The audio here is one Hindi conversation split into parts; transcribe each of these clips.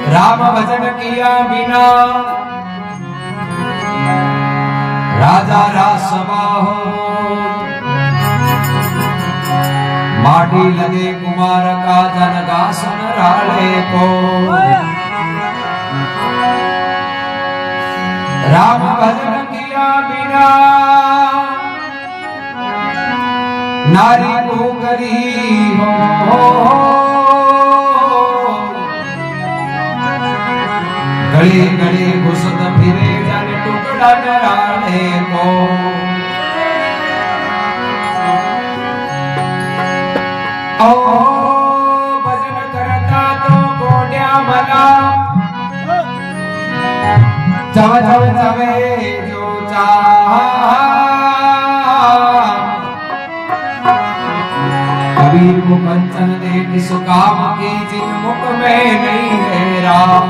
राम भजन किया बिना राजा रास हो, माटी लगे कुमार का जनगासन राले को। राम भजन किया बिना नारी को करी हो, गली गली घुसत फिरे जन टुकड़ा डराने को। ओ भजन करता तो गोड्या भला, जब जब जवे जो चाह। कबीर को कंचन देख सुकाम की जिन मुख में नहीं है राम।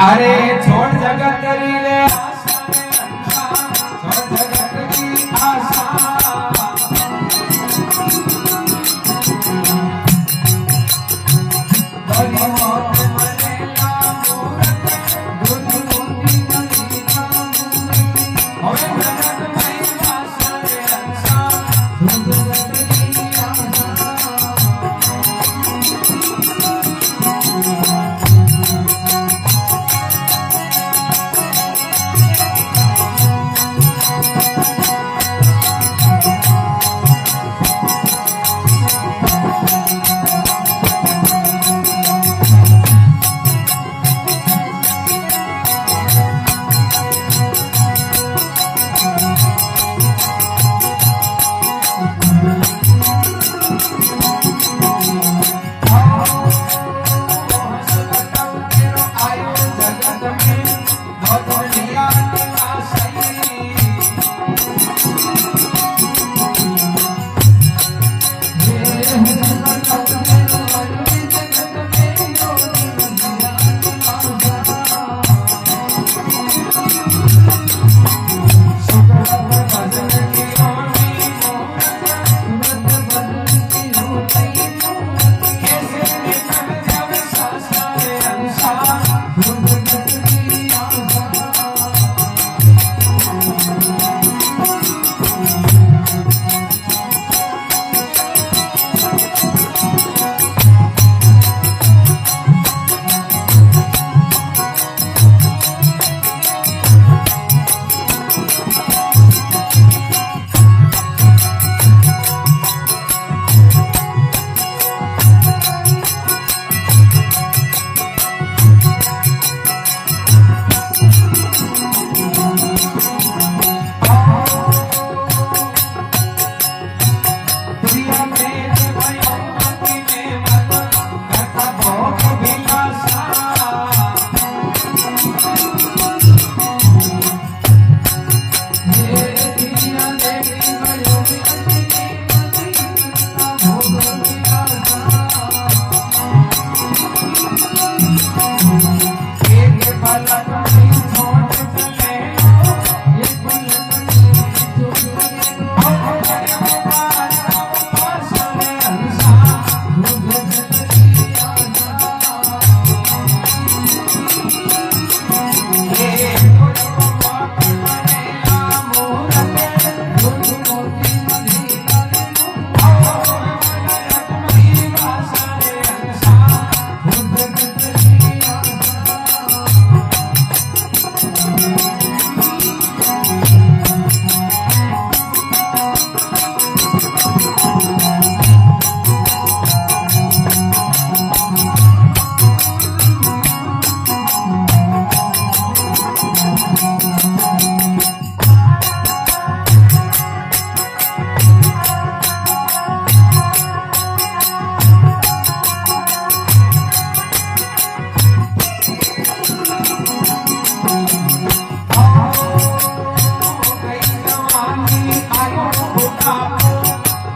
अरे छोड़ जगत रीले आशा में अंशा, छोड़ जगत की आशा। भली मौत मरेला मूरत, धुन धुनी नदी का मूरत। होए जगत में आशा में अंशा, धुन जगत की आशा।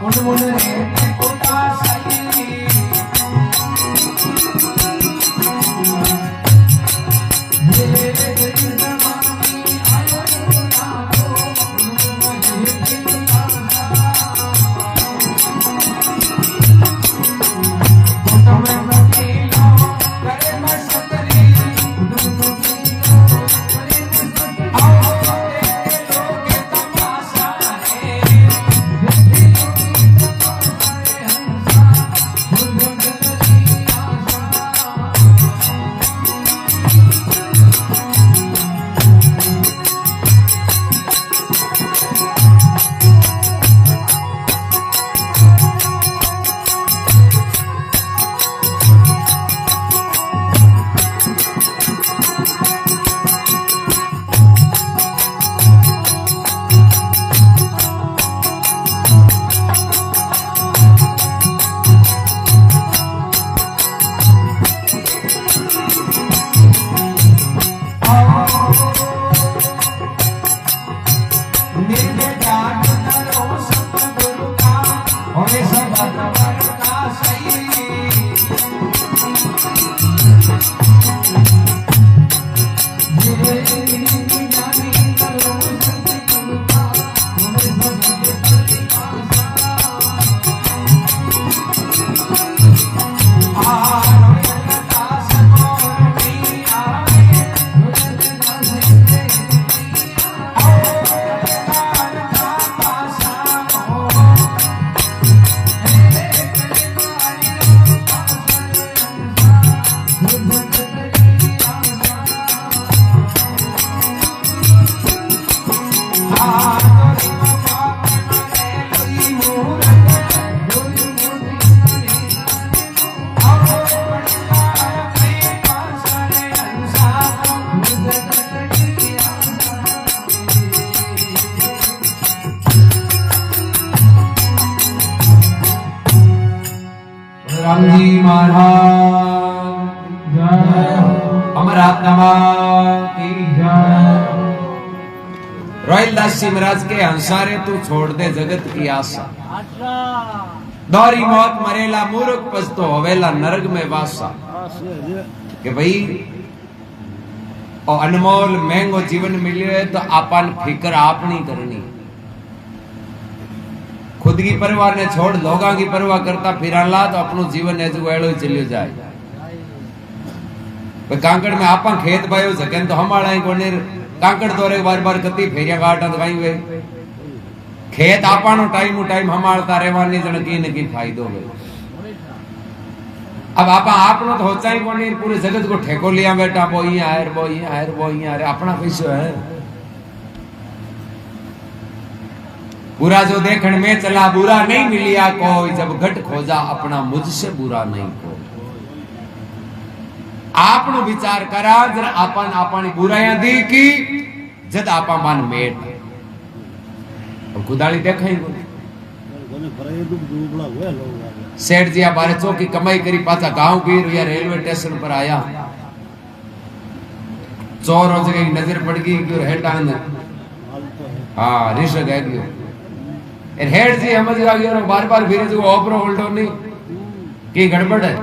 मुन मुन रे रामजी महाराज जय, अमर आत्मा की जय। रोहिलदास जी महाराज के हंसारे तू छोड़ दे जगत की आशा, दौरी मौत मरेला मूर्ख पछतो होवेला नरक में वासा। कि भाई और अनमोल महंगो जीवन मिले है तो आपन फिक्र आपनी करनी, खुद की परवाह ने छोड़ लोगों की परवाह करता फिराला तो अपनो जीवन एजुएलो चलियो जाए। कांकड़ में आपा खेत बायो सकें तो हमारा कोने कांकड़ तोरे बार बार कती फेरिया काटा तो कहीं वे खेत आपा नो टाइम हमारता रहवानी जन की फायदो वे। अब आपा आपनो तो होता ही कोने पूरे जगत को ठेको लिया बेटा वो ही आयर वो ही आयर वो ही आयर अपना पैसो है। बुरा जो देखने में चला बुरा नहीं मिलिया कोई, जब घट खोजा अपना मुझसे बुरा नहीं कोई। आपनो विचार करा जरा आपन आपनी बुराइयां दी की जद आपा मान मेट और खुदाली देखा ही सेठ जी बारे चौकी कमाई करी पाता गांव गिर या रेलवे स्टेशन पर आया, चोर हो जगह नजर पड़ गई कि हेड हाँ रिश्क है गयो हेड जी समझ आ गया बार बार फिर जो ओपरो उल्टो नहीं की गड़बड़ है।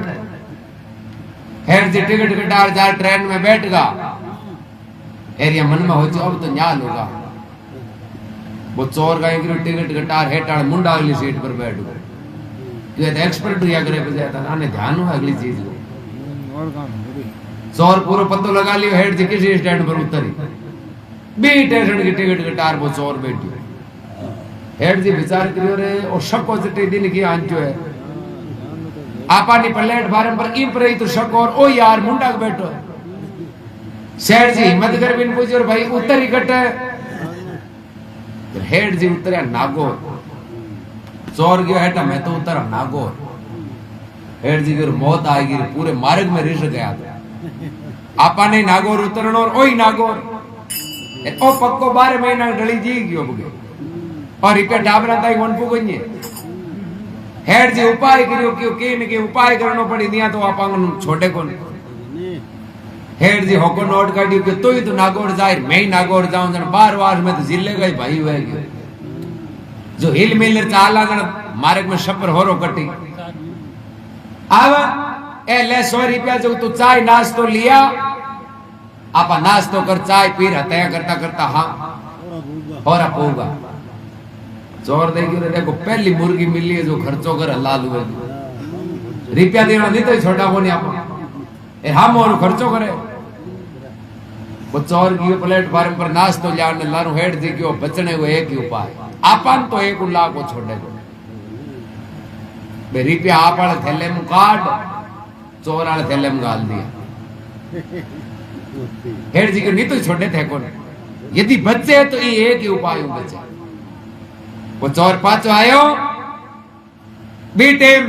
हेड जी टिकट कटार जा ट्रेन में बैठ गा एरिया मन में हो जो अब तो न्याल होगा। वो चोर का टिकट कटार हेटाड़ मुंडा अगली सीट पर बैठ गए क्यों एक्सपर्ट रिया करे बजाय था आने ध्यान हो अगली चीज को। चोर पूरा पत्तो लगा लियो हेड जी किसी स्टैंड पर उतरी बी स्टेशन की टिकट कटार वो चोर बैठी। हेड जी विचार करियो रे और शको जटे दिन की आंचो है आपा नी प्लेटफार्म पर ई पर तो शक और ओ यार मुंडा बैठो। शेर जी हिम्मत कर बिन पूछो भाई उतर ही कटे हेड जी उतरे नागौर चोर गयो हेटा मैं तो उतर नागौर। हेड जी की मौत आएगी पूरे मार्ग में रिश गया आपा ने नागौर उतरनो और ओई नागौर ओ पक्को 12 महीना डली जी गयो बगे और इके डाबरा ताई वन पुगन्ये। हेड जी उपाय करियो क्यों के उपाय करनो पड़ी दिया तो आपा छोटे कोन। हेड जी होको नोट काटियो कि तू ही तो नागौर जाए मैं ही नागौर जाऊं जन बार में तो जिले गई भाई हुए गयो जो हिल मिल चाला जन मार्ग में शपर होरो कटी अब ए ले 100 रुपया जो तू चाय नाश्तो लिया आपा नाश्तो कर चाय पी रहता करता करता हाँ और होगा चोर देगी देखो पहली मुर्गी मिली है जो खर्चो कर हलाल हुए रुपया देना नहीं तो छोटा को नहीं आप हम और खर्चो करे वो चोर की प्लेटफार्म पर नाश्तो जाने लारू हेड जी क्यों बचने हुए एक ही उपाय आपन तो एक उल्लाह को छोड़े को बे रुपया आप वाले थैले में काट चोर वाले थैले में गाल दिया हेड जी को नहीं तो छोड़े थे कौन यदि बच्चे तो ये एक ही उपाय बचे वो चोर पाचो आयो बी टाइम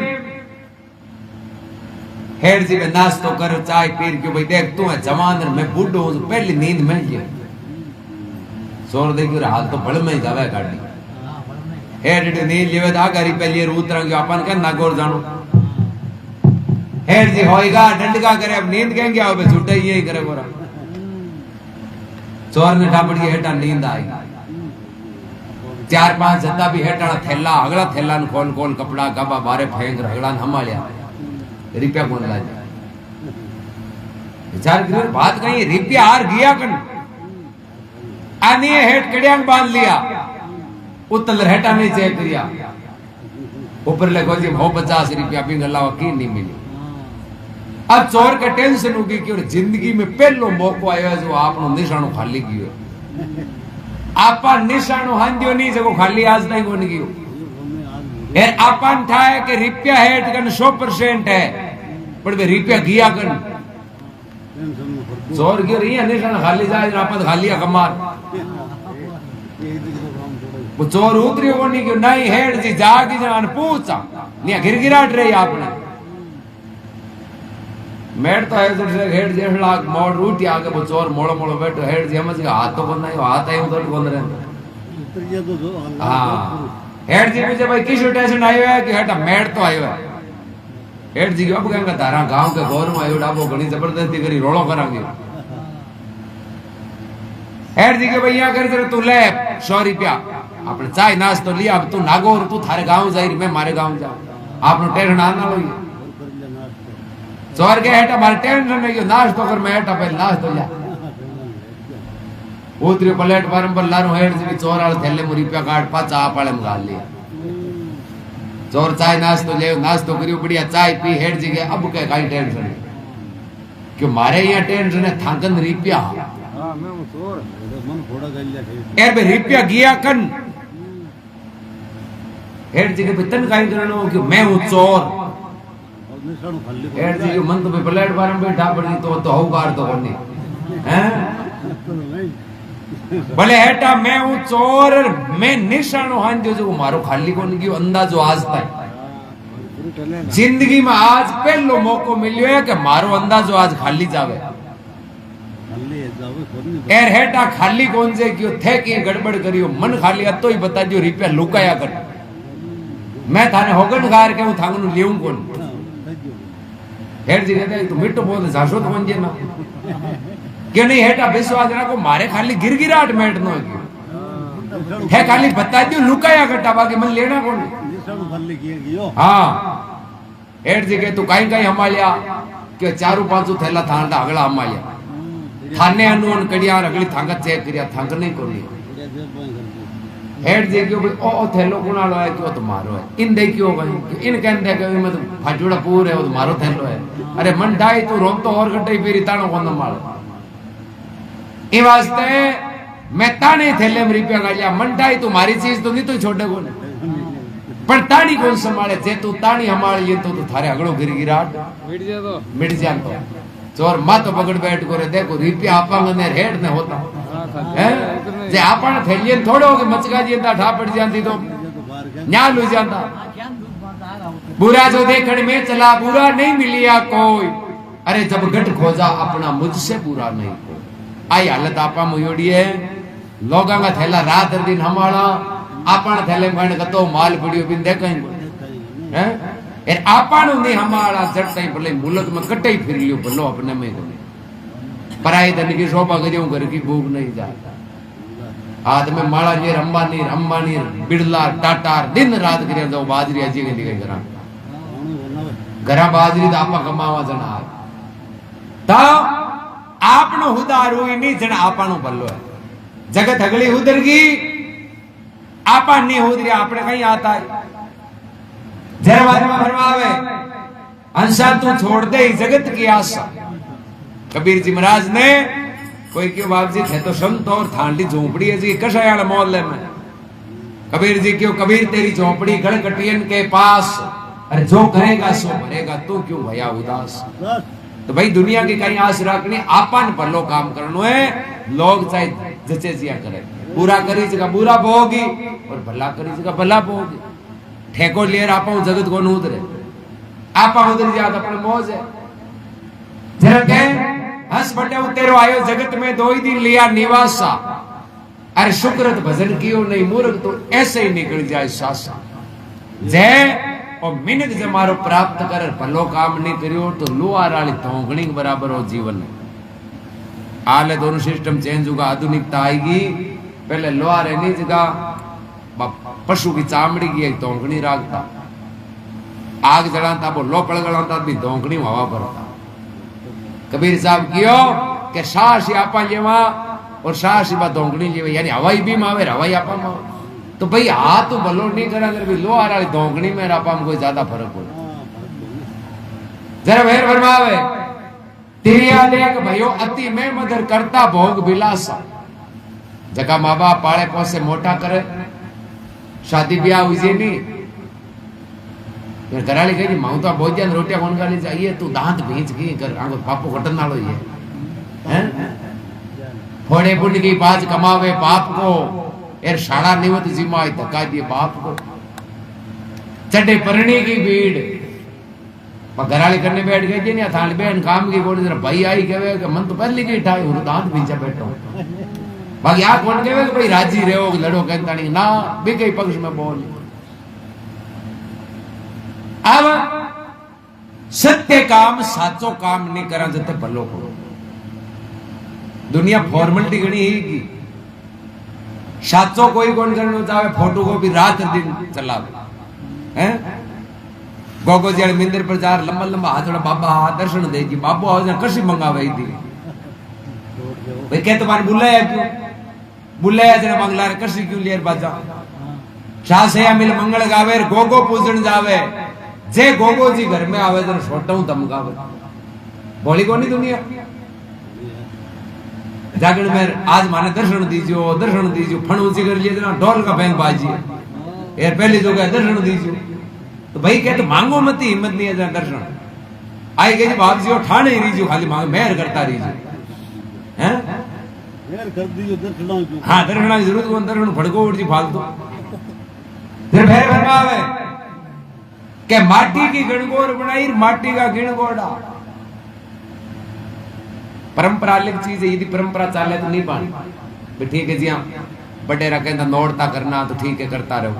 हेड जी में नाश्तो करो चाय पीर क्यों भाई देख तू है जवान मैं बूढ़ो हूं पहली नींद में ही चोर देखियो हाल तो बड़ में जावे गाड़ी हेड नींद लेवे दा गाड़ी पहले उतरा गयो अपन के नागौर जानो हेड जी होएगा डंडका करे अब नींद कहेंगे अब झूठे यही करे गोरा चोर ने ठापड़ी हेटा नींद आई 4-5 जता भी हेटाड़ा थैला अगला थैला न खोल खोल कपड़ा गबा बारे फेंक रगड़ा न हमालिया रुपया कौन ला विचार करो बात कहीं रुपया हार गया कन आनी हेट कड़ियांग बांध लिया उतल हेटा नहीं चेक करिया ऊपर लगो जी 50 रुपया भी गला की नहीं मिली अब चोर के टेंशन होगी कि जिंदगी में पहलो मौको आयो जो आपनो निशानो खाली कियो आपा निशानो हांदियो नहीं जको खाली आज नहीं कोन कियो ए आपन ठाए के रुपया हेट कन 100% है पर बे रुपया गिया कन चोर के रही निशान खाली जाए आपन खाली कमार वो चोर उतरियो कोनी कि नहीं हेड जी जागी जान पूछा निया गिरगिराट रही आपने मेड तो है तो हेड जे लाग मोड़ रूटी आगे वो चोर मोड़ो मोड़ो बैठो हेड जे समझ के हाथ तो कोन नहीं हाथ है उधर कोन रहे हां हेड जी मुझे भाई किस टेंशन आयो है कि हेटा मेड तो आयो है हेड जी अब कहेंगे तारा गांव के गौर में आयो डाबो घणी जबरदस्ती करी रोलो करांगे हेड जी के भैया कर जरा तू ले 100 रुपया आपने चाय नाश्तो लिया अब तू नागौर तू थारे गांव जाई मैं मारे गांव जाऊं आपनो टेंशन आना लो चोर के हेटा मारे टेंशन नहीं क्यों नाश्तो कर मैं हेटा पहले नाश्तो लिया उतरी प्लेटफार्म पर लारू हेड जी चोर वाले थैले में रुपया काट पाचा आप वाले में गाल लिया चोर चाय नाश्तो ले नाश्तो करियो बढ़िया चाय पी हेड जी के अब के काई टेंशन क्यों मारे यहाँ टेंशन है थांकन रुपया हां मैं चोर मन फोड़ा गलिया ए बे रुपया गिया कन हेड जी के पितन काई करनो कि मैं हूं चोर हेड जी के मन तो पे प्लेटफार्म पे ढा पड़ी तो होगार तो कोनी हैं भले हेटा मैं हूं चोर मैं निशानो हांदियो जो मारो खाली कोनी गयो अंदाजो आज तक जिंदगी में आज पहलो मौको मिलियो है कि मारो अंदाजो आज खाली जावे एर हेटा खाली कौन से क्यों थे कि गड़बड़ करियो मन खाली अतो ही बता दियो रुपया लुकाया कर मैं थाने होगन गार के हूं थांगनु लेऊं कौन हेड जी कहते तू मिट्टो बोल जाशो तो कौन जे ना क्यों नहीं हेटा विश्वास रखो मारे खाली गिरगिराट मेट नो क्यों है खाली बता दियो लुकाया करता बाकी मन लेना कौन हां हेड जी के तू काई काई हमालिया के 4-5 थैला थांडा अगला हमालिया थाने अनुन कड़िया अगली थांगा चेक करिया थांग नहीं कोनी हेड जे क्यों भाई ओ थैलो कुणालो है क्यों तुम्हारो है इन दे क्यों भाई इन कहन दे के मैं तो फाटूड़ा पूर है वो तुम्हारो थैलो है अरे मन ढाई तू रोम तो और गट्टे फिर तानो कोन माल ई वास्ते मैं ताने थैले में रुपया गालिया मन ढाई तुम्हारी चीज तो नहीं तो छोड़े कोन पर तानी कौन संभाले जे तू तानी हमारे ये तो थारे अगड़ो गिरगिराट मिट जा तो चोर मत पकड़ बैठ करे देखो रुपया आपांगे ने हेड ने होता है जे आपन थैलियन थोड़ो के मचका जीता ठा पड़ जाती तो न्या लु जाता बुरा जो देखण में चला बुरा नहीं मिलिया कोई अरे जब गट खोजा अपना मुझसे बुरा नहीं कोई आई हालत आपा मोयोड़ी है लोगा का थैला रात दिन हमारा आपन थैले में कतो माल पड़ियो बिन देखै हैं ए आपन नहीं हमारा जटई भले मुल्क में कटई फिर लियो भलो अपने में पराई धन की शोभा करियो घर की भूख नहीं जाता हाथ में माला नीर अंबानी बिड़ला टाटा दिन रात करिया जाओ बाजरी अजी के दिखे करा घरा बाजरी तो आपा कमावा जना तो आपनो हुदार हुई नहीं जन आपानो भलो है जगत अगली उधरगी आपा नहीं उधरी आपने कहीं आता है जरा बात में फरमावे अंशा तू छोड़ दे जगत की आशा कबीर जी महाराज ने कोई क्यों बाप जी थे तो संत और थांडी झोंपड़ी है जी कशायाल मोहल्ले में कबीर जी क्यों कबीर तेरी झोंपड़ी गढ़कटियन के पास अरे जो करेगा सो भरेगा तू क्यों भया उदास तो भाई दुनिया की कहीं आस रखनी आपन भलो काम करनो है लोग चाहे जचे जिया करे बुरा करी जगह बुरा भोगी और भला करी जगह भला भोगी ठेको लियर आपा जगत को न उतरे आपा उधर जात अपने मौज है जरा के हंस बटे तेरो आयो जगत में दो ही दिन लिया निवासा अरे शुक्रत भजन कियो नहीं मूर्ख तो ऐसे ही निकल जाए सासा जय और मिनट जे मारो प्राप्त कर भलो काम नहीं करियो तो लोहार वाली धोंगणी के बराबर हो जीवन आले दोनों सिस्टम चेंज होगा आधुनिकता आएगी पहले लोहार है नहीं जगह पशु की चामड़ी की एक धोंगणी राखता आग जलाता वो लोपड़ जलाता भी धोंगणी हवा भरता कबीर साहब कियो के सास आपा जेवा और सास बा धोंगणी जेवा यानी हवाई भी मावे हवाई आपा मावे तो भाई हाथ तो भलो नहीं करा अगर भी लोहार वाली धोंगणी में आपा में कोई ज्यादा फर्क हो जरा वेर फरमावे तिरिया देख भयो अति में मदर करता भोग विलासा जगह माँ बाप पाले पोसे मोटा करे शादी ब्याह हुई नहीं घराली कही माऊ तो भोजन रोटियां कौन खा चाहिए तू दांत भींच की कर आंगो पापो घटन नालो ये हैं फोड़े पुण्य की बाज कमावे बाप को एर शाड़ा निवत जिम्मा धक्का दिए बाप को चढ़े परणी की भीड़ घराली करने बैठ गए जी नहीं थाली बहन काम की बोली जरा भाई आई कहे कि मन तो पहले की ठाई हूं दांत भींचा बैठो बाकी आप कौन कहे भाई राजी रहो लड़ो कहता नहीं ना भी कई पक्ष में बोल अब सत्य काम साचो काम नहीं करा जते भलो करो दुनिया फॉर्मेलिटी गणी ही साचो कोई कौन करना चाहे फोटो को भी रात दिन चला हैं गोगो जी मंदिर पर जा लंबा लंबा हाथ बाबा दर्शन दे जी बाबू आओ कशी मंगावे थी भाई क्या तुम्हारे बुलाया जरा मंगला कशी क्यों लियर बाजा शाह से मिल मंगल गावे गोगो पूजन जावे जे गोगो जी घर में आवे जरा छोटा हूं तमगावे बोली कोनी दुनिया जागरण में आज माने दर्शन दीजियो फण ऊंची कर लिए जना ढोल का बैंक बाजी यार पहले जो गया दर्शन दीजियो तो भाई कहते मांगो मत हिम्मत नहीं है जरा दर्शन आई गई बाप जी ठाणे ही रहीजो खाली मांग मेहर करता रहीजो हैं मेहर कर दीजियो दर्शन हां दर्शन की जरूरत कौन दर्शन फड़को उड़ जी फालतू फिर मेहर फरमावे के माटी की गणगोर बनाई माटी का गिणगोड़ा परंपरा अलग चीज है यदि परंपरा चाले तो नहीं पानी ठीक है जी हाँ बटेरा कहता नोड़ता करना तो ठीक है करता रहो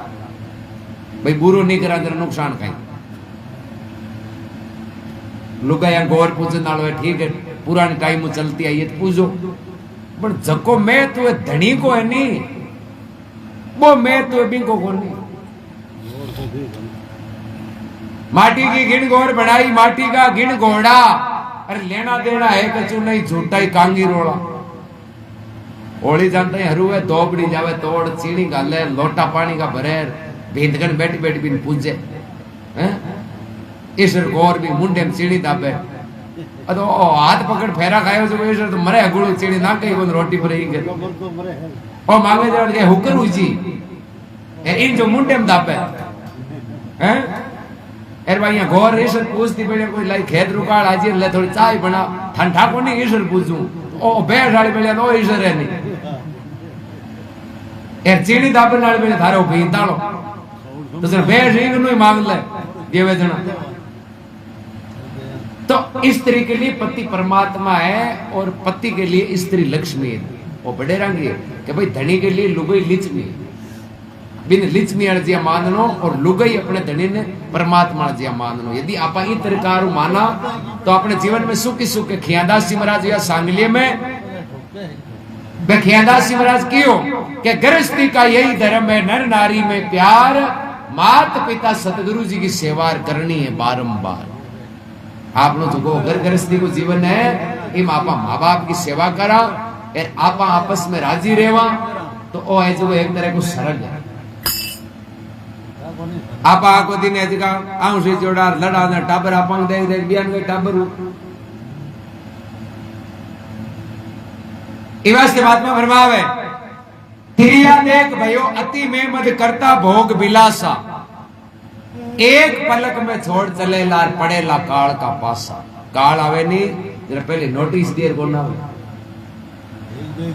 भाई बुरो नहीं करा जरा नुकसान कहीं लुगा या गौर पूजन नालो है ठीक है पुरानी टाइम में चलती आई है तो पूजो पर जको मैं तो धनी को है नहीं वो मैं तो बिंको को नहीं माटी की गिण गौर बनाई माटी का गिण घोड़ा अरे लेना देना है कचू नहीं झूठा ही कांगी रोड़ा होली जानते हैं हरू है दोबड़ी जावे तोड़ चीनी गाले लोटा पानी का भरे भींदगन बैठी बैठी बिन पूजे हैं ईश्वर गौर भी मुंडे में चीनी दाबे अतो हाथ पकड़ फेरा खायो जो ईश्वर तो मरे गुड़ चीनी ना कहीं कोन रोटी पर ही के ओ मांगे जड़ के हुकर हुई जी इन जो मुंडे में दाबे हैं एर भाई यहाँ गौर ईश्वर पूछती पड़े कोई लाई खेत रुकाड़ आज ले थोड़ी चाय बना ठंडा को नहीं ईश्वर पूछूं ओ बैठ वाली पड़े तो ईश्वर है नहीं एर चीनी दाबे नाल पड़े थारो भींता लो तो सर बैठ रिंग नु मांग ले ये वेदना तो स्त्री के लिए पति परमात्मा है और पति के लिए स्त्री लक्ष्मी है वो बड़े रंग है कि भाई धनी के लिए लुगई लिचमी बिन लिचमी अर्जिया माननो और लुगई अपने धनी ने परमात्मा अर्जिया माननो यदि आप ई तरकार माना तो अपने जीवन में सुख ही सुख खियादास महाराज या सांगलिये में खियादास महाराज क्यों कि गृहस्थी का यही धर्म है नर नारी में प्यार मात पिता सतगुरु जी की सेवा करनी है बारंबार आप लोग जो घर गृहस्थी को जीवन है इम आपा माँ बाप की सेवा करा और आपा आपस में राजी रहवा तो ओ है जो एक तरह को सरल है। आपा को दिन है जगह आउंसी जोड़ा लड़ा ना टाबर आपा देख देख बियान के टाबर इवास के बाद में फरमावे तिरिया देख भयो अति में मद करता भोग विलासा एक पलक में छोड़ चले लार पड़ेला काल का पासा। काल आवे नहीं जरा पहले नोटिस देर को ना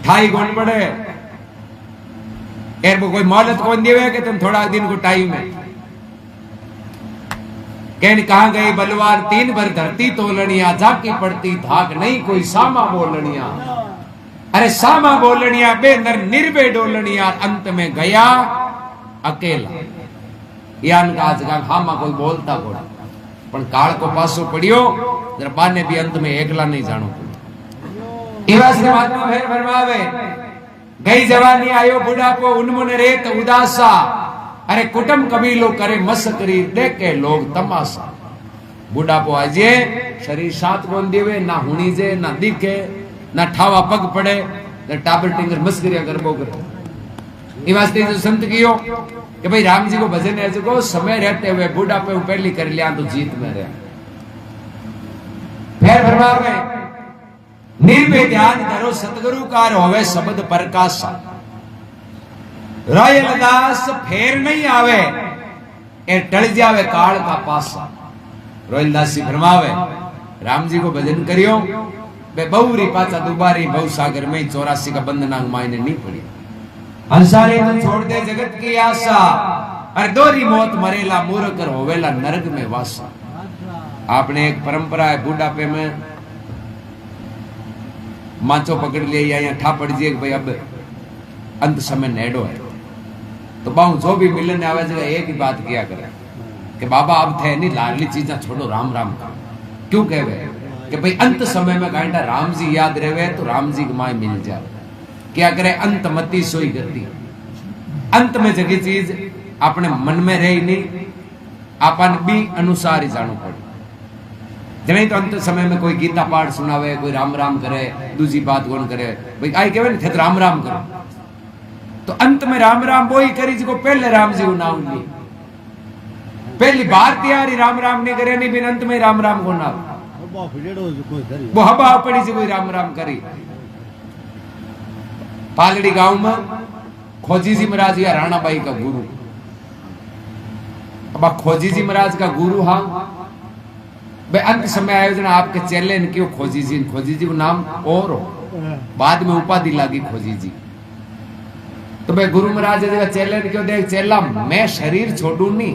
ठाई कौन पड़े एर कोई मोहलत कौन देवे कि तुम थोड़ा दिन को टाइम है कहने कहा गई बलवार तीन भर धरती तोलनिया जाकी पड़ती धाक नहीं कोई सामा बोलनिया। अरे सामा बोलनिया बेनर निर्भय डोलनिया अंत में गया अकेला यान का आज का हामा कोई बोलता कोड़ा पण काल को पासो पड़ियो जरा बाने भी अंत में एकला नहीं जानो पड़ो। इवास के बाद में फिर फरमावे गई जवानी आयो बुढ़ापो उन्मुन रेत उदासा। अरे कुटुंब कबीलो करे मस्करी देखे लोग तमाशा। बुढ़ापो आजे शरीर साथ कोन देवे ना हुनी जे ना दिखे ना ठावा पग पड़े ना टाबर टिंगर मस्करिया करबो करे। ई वास्ते जो संत कियो कि भाई राम जी को भजन है जो समय रहते हुए बुढ़ापे पहली कर लिया तो जीत में रहे। फिर फरमावे निर्भय ध्यान धरो सतगुरु कार होवे शब्द प्रकाशा। रोयल दास फेर नहीं आवे ए टल जावे काल का पासा। रोयल दास जी फरमावे राम जी को भजन करियो बे बहुरी पाचा दुबारी बहु सागर में 84 का बंधना मायने नहीं पड़ी। हंसारे तो छोड़ दे जगत की आशा। अरे दोरी मौत मरेला मूर्ख होवेला नरक में वासा। आपने एक परंपरा है बुढ़ापे में माचो पकड़ लिया या ठा पड़ जाए भाई अब अंत समय नेडो है तो बाहू जो भी मिलने आवे जगह एक ही बात किया करे कि बाबा अब थे नहीं लाडली चीजा छोड़ो राम राम का। क्यों कहवे कि भाई अंत समय में घंटा राम जी याद रहे तो राम जी की माए मिल जाए। क्या करे अंत मती सोई गति। अंत में जगी चीज अपने मन में रही नहीं अपन भी अनुसार ही जानो पड़े। जने तो अंत समय में कोई गीता पाठ सुनावे कोई राम राम करे दूसरी बात कौन करे भाई आई कहवे थे तो राम राम करो तो अंत में राम राम वो ही करी जिसको पहले राम जी को नाम ली पहली बार तैयारी राम राम नहीं करे नहीं बिन अंत में राम राम को नाम वो हवा पड़ी से कोई राम राम करी। पालड़ी गांव में खोजी जी महाराज या राणा बाई का गुरु। अब खोजी जी महाराज का गुरु हाँ बे अंत समय आयोजन आपके चेले ने क्यों खोजी जी को नाम और हो बाद में उपाधि लागी खोजी जी। तो भाई गुरु महाराज चेले ने क्यों देख चेला मैं शरीर छोड़ू नहीं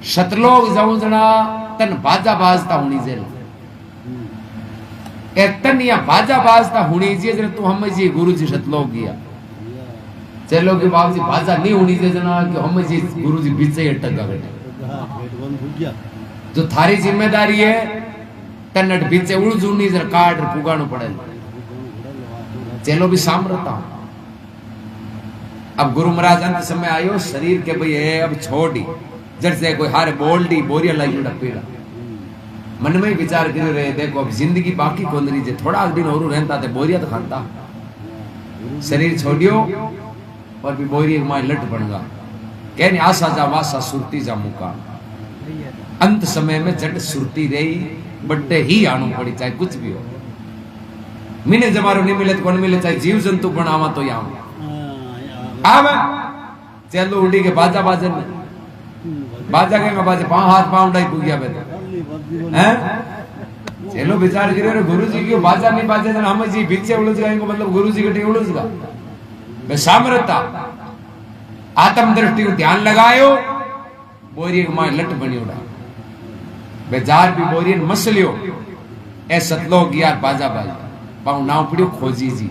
शतलोक जाऊं जना तन बाजा बाजता होनी जेल तन या बाजा बाजता होनी जी तू हम जी गुरु जी शतलोक गया चलो के बाबू जी बाजा नहीं होनी चाहिए जना कि हम जी गुरु जी बीच से अटक गए जो थारी जिम्मेदारी है तन्नट बीच से उड़ जूनी जरा काट पुगानो पड़े चलो भी सामरता। अब गुरु महाराज अंत समय आयो शरीर के भाई है अब छोड़ी जड़ से कोई हारे बोल दी बोरिया लाई पीड़ा मन में विचार कर रहे देखो अब जिंदगी बाकी कौन रही है थोड़ा दिन और रहता थे बोरिया तो खाता शरीर छोड़ियो और भी बोरी माए लट बनगा कहने आशा जा वासा सुरती जा मुका। अंत समय में जट सुरती रही बड्डे ही आनो पड़ी चाहे कुछ भी हो मिने जमारो नहीं मिले तो कौन मिले चाहे जीव जंतु बनावा तो यहाँ आवे चलो उड़ी के बाजा बाजन बाजा के बाजे पांव हाथ पांव डाई पुगिया बेटा हैं चलो विचार करे गुरु जी क्यों बाजा नहीं बाजे जन हम जी पीछे उलझ गए मतलब गुरु जी के उलझ गा बे सामरता आत्म दृष्टि को ध्यान लगायो बोरी मां लट बनी उड़ा बेजार भी बोरी मसलियो ए सतलोक यार बाजा बाजा पाऊ नाव पड़ियो खोजी जी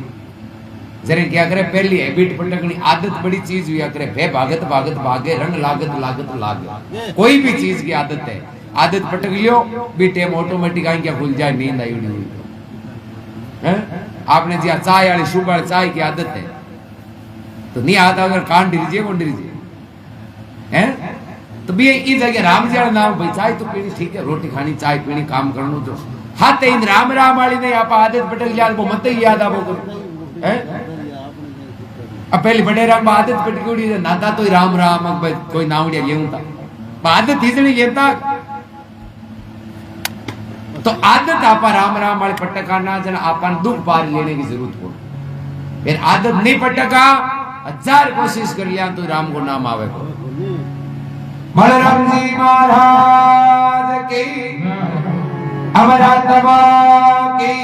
जरे क्या करे पहली हैबिट पटकनी आदत बड़ी चीज हुई करे भे भागत भागत भागे रंग लागत लागत लागे कोई भी चीज की आदत है आदत पटक लियो भी टेम ऑटोमेटिक आई क्या खुल जाए नींद आई उड़ी हुई है आपने जी चाय वाली सुबह चाय की आदत है तो नहीं आता अगर कान ढीजिए कौन ढीजिए हैं तो भी ई जगह राम जी नाम भाई चाय तो पीनी ठीक है रोटी खानी चाय पीनी काम करनो जो हाथे इन राम राम वाली ने आप आदत पटक याद वो मत ही याद आवो हैं अब पहले बड़े राम आदत पटक उड़ी नाता तो राम राम भाई कोई नावड़िया लेऊं था आदत थीसणी लेता तो आदत आपा राम राम वाले पटका ना जन आपन दुख पार लेने की जरूरत हो फिर आदत नहीं पटका 1000 कोशिश कर लिया तो राम को नाम आवे को बलराम जी महाराज की अमरात्मा की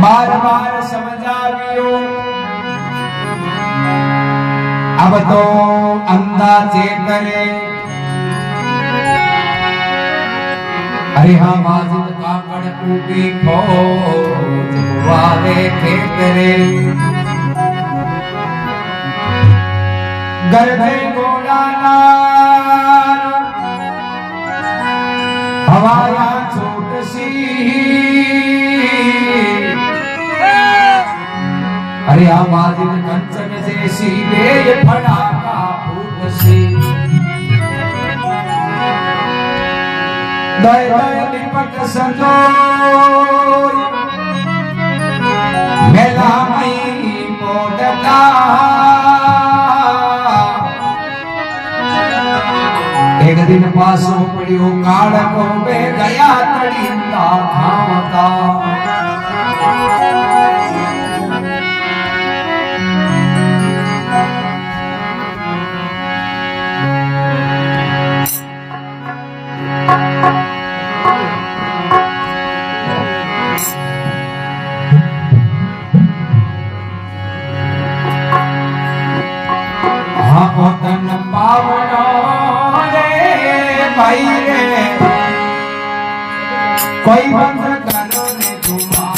बार बार समझावियो अब तो अंधा चेतने अरे हाँ माजिद काकड़ ऊपी खोज वाले खेतरे गर्भे गोला नार हवाया छोट सी अरे आवाज़ कंचन जैसी ले फड़ाका फूट सी दय दय लिपट संजोय मेला मई मोडका एक दिन पासो पड़ियो काड़को में गया तड़ींदा खामता तन पावनो रे भाई रे कोई बंद करो ने तुम्हारा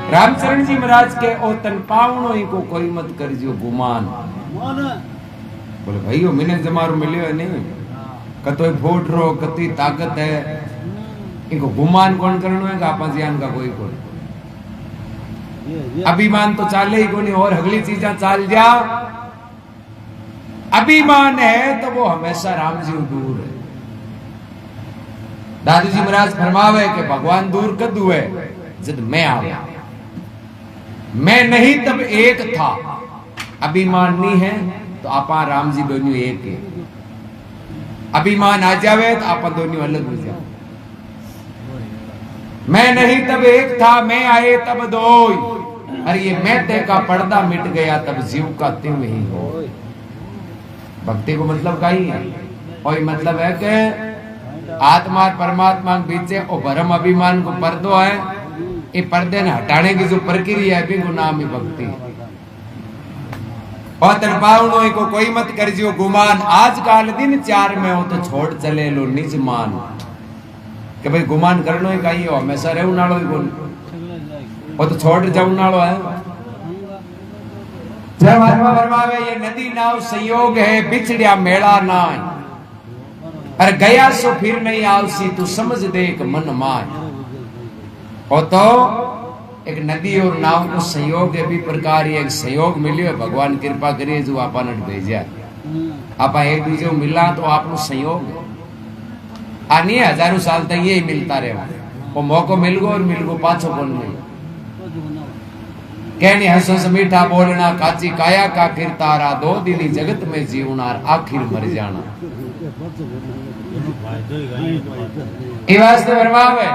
रामचरण जी महाराज के ओ तन पावणो ही को कोई मत करजो गुमान। बोले भाईयो मिने जमारो मिलियो नहीं कतोई फोट रो कती ताकत है इनको गुमान कौन करनो है आपा ज्ञान का कोई कोई अभिमान तो चाले ही कोनी और अगली चीजा चाल जा। अभिमान है तो वो हमेशा राम जी दूर है। दादू जी महाराज फरमावे कि भगवान दूर कदू है जब मैं आ गया, मैं नहीं तब एक था। अभिमान नहीं है तो आपा राम जी दोनों एक है। अभिमान आ जावे तो आपा दोनों अलग हो जाओ। मैं नहीं तब एक था, मैं आए तब दोई। अरे ये मैं ते का पर्दा मिट गया तब जीव का तिम ही हो। भक्ति को मतलब का ही है और मतलब है कि आत्मा और परमात्मा के बीच और भरम अभिमान को पर्दो है। ये पर्दे ने हटाने की जो प्रक्रिया है भी को नाम ही भक्ति है। और तड़पावणो को कोई मत कर जियो गुमान। आज काल दिन 4 में हो तो छोड़ चले लो निज मान। कि भाई गुमान करनो ही कहीं हो हमेशा रहू नालो ही बोल वो तो छोड़ जाऊ नालो है। जब आत्मा फरमावे ये नदी नाव संयोग है बिछड़िया मेला नाय। अरे गया सो फिर नहीं आवसी तू समझ देख मन माय। और तो एक नदी और नाव को संयोग है भी प्रकार एक संयोग मिलियो है। भगवान कृपा करिए जो आपा ने भेजा आपा एक दूसरे को मिला तो आपको संयोग है। आनी हजारों साल तक यही मिलता रहे वो मौको मिल गो और मिल गो पाछो बोल नहीं कहनी हंस मीठा बोलना काची काया का किरतारा 2 दिन जगत में जीवनार आखिर मर जाना। ये वास्ते फरमावे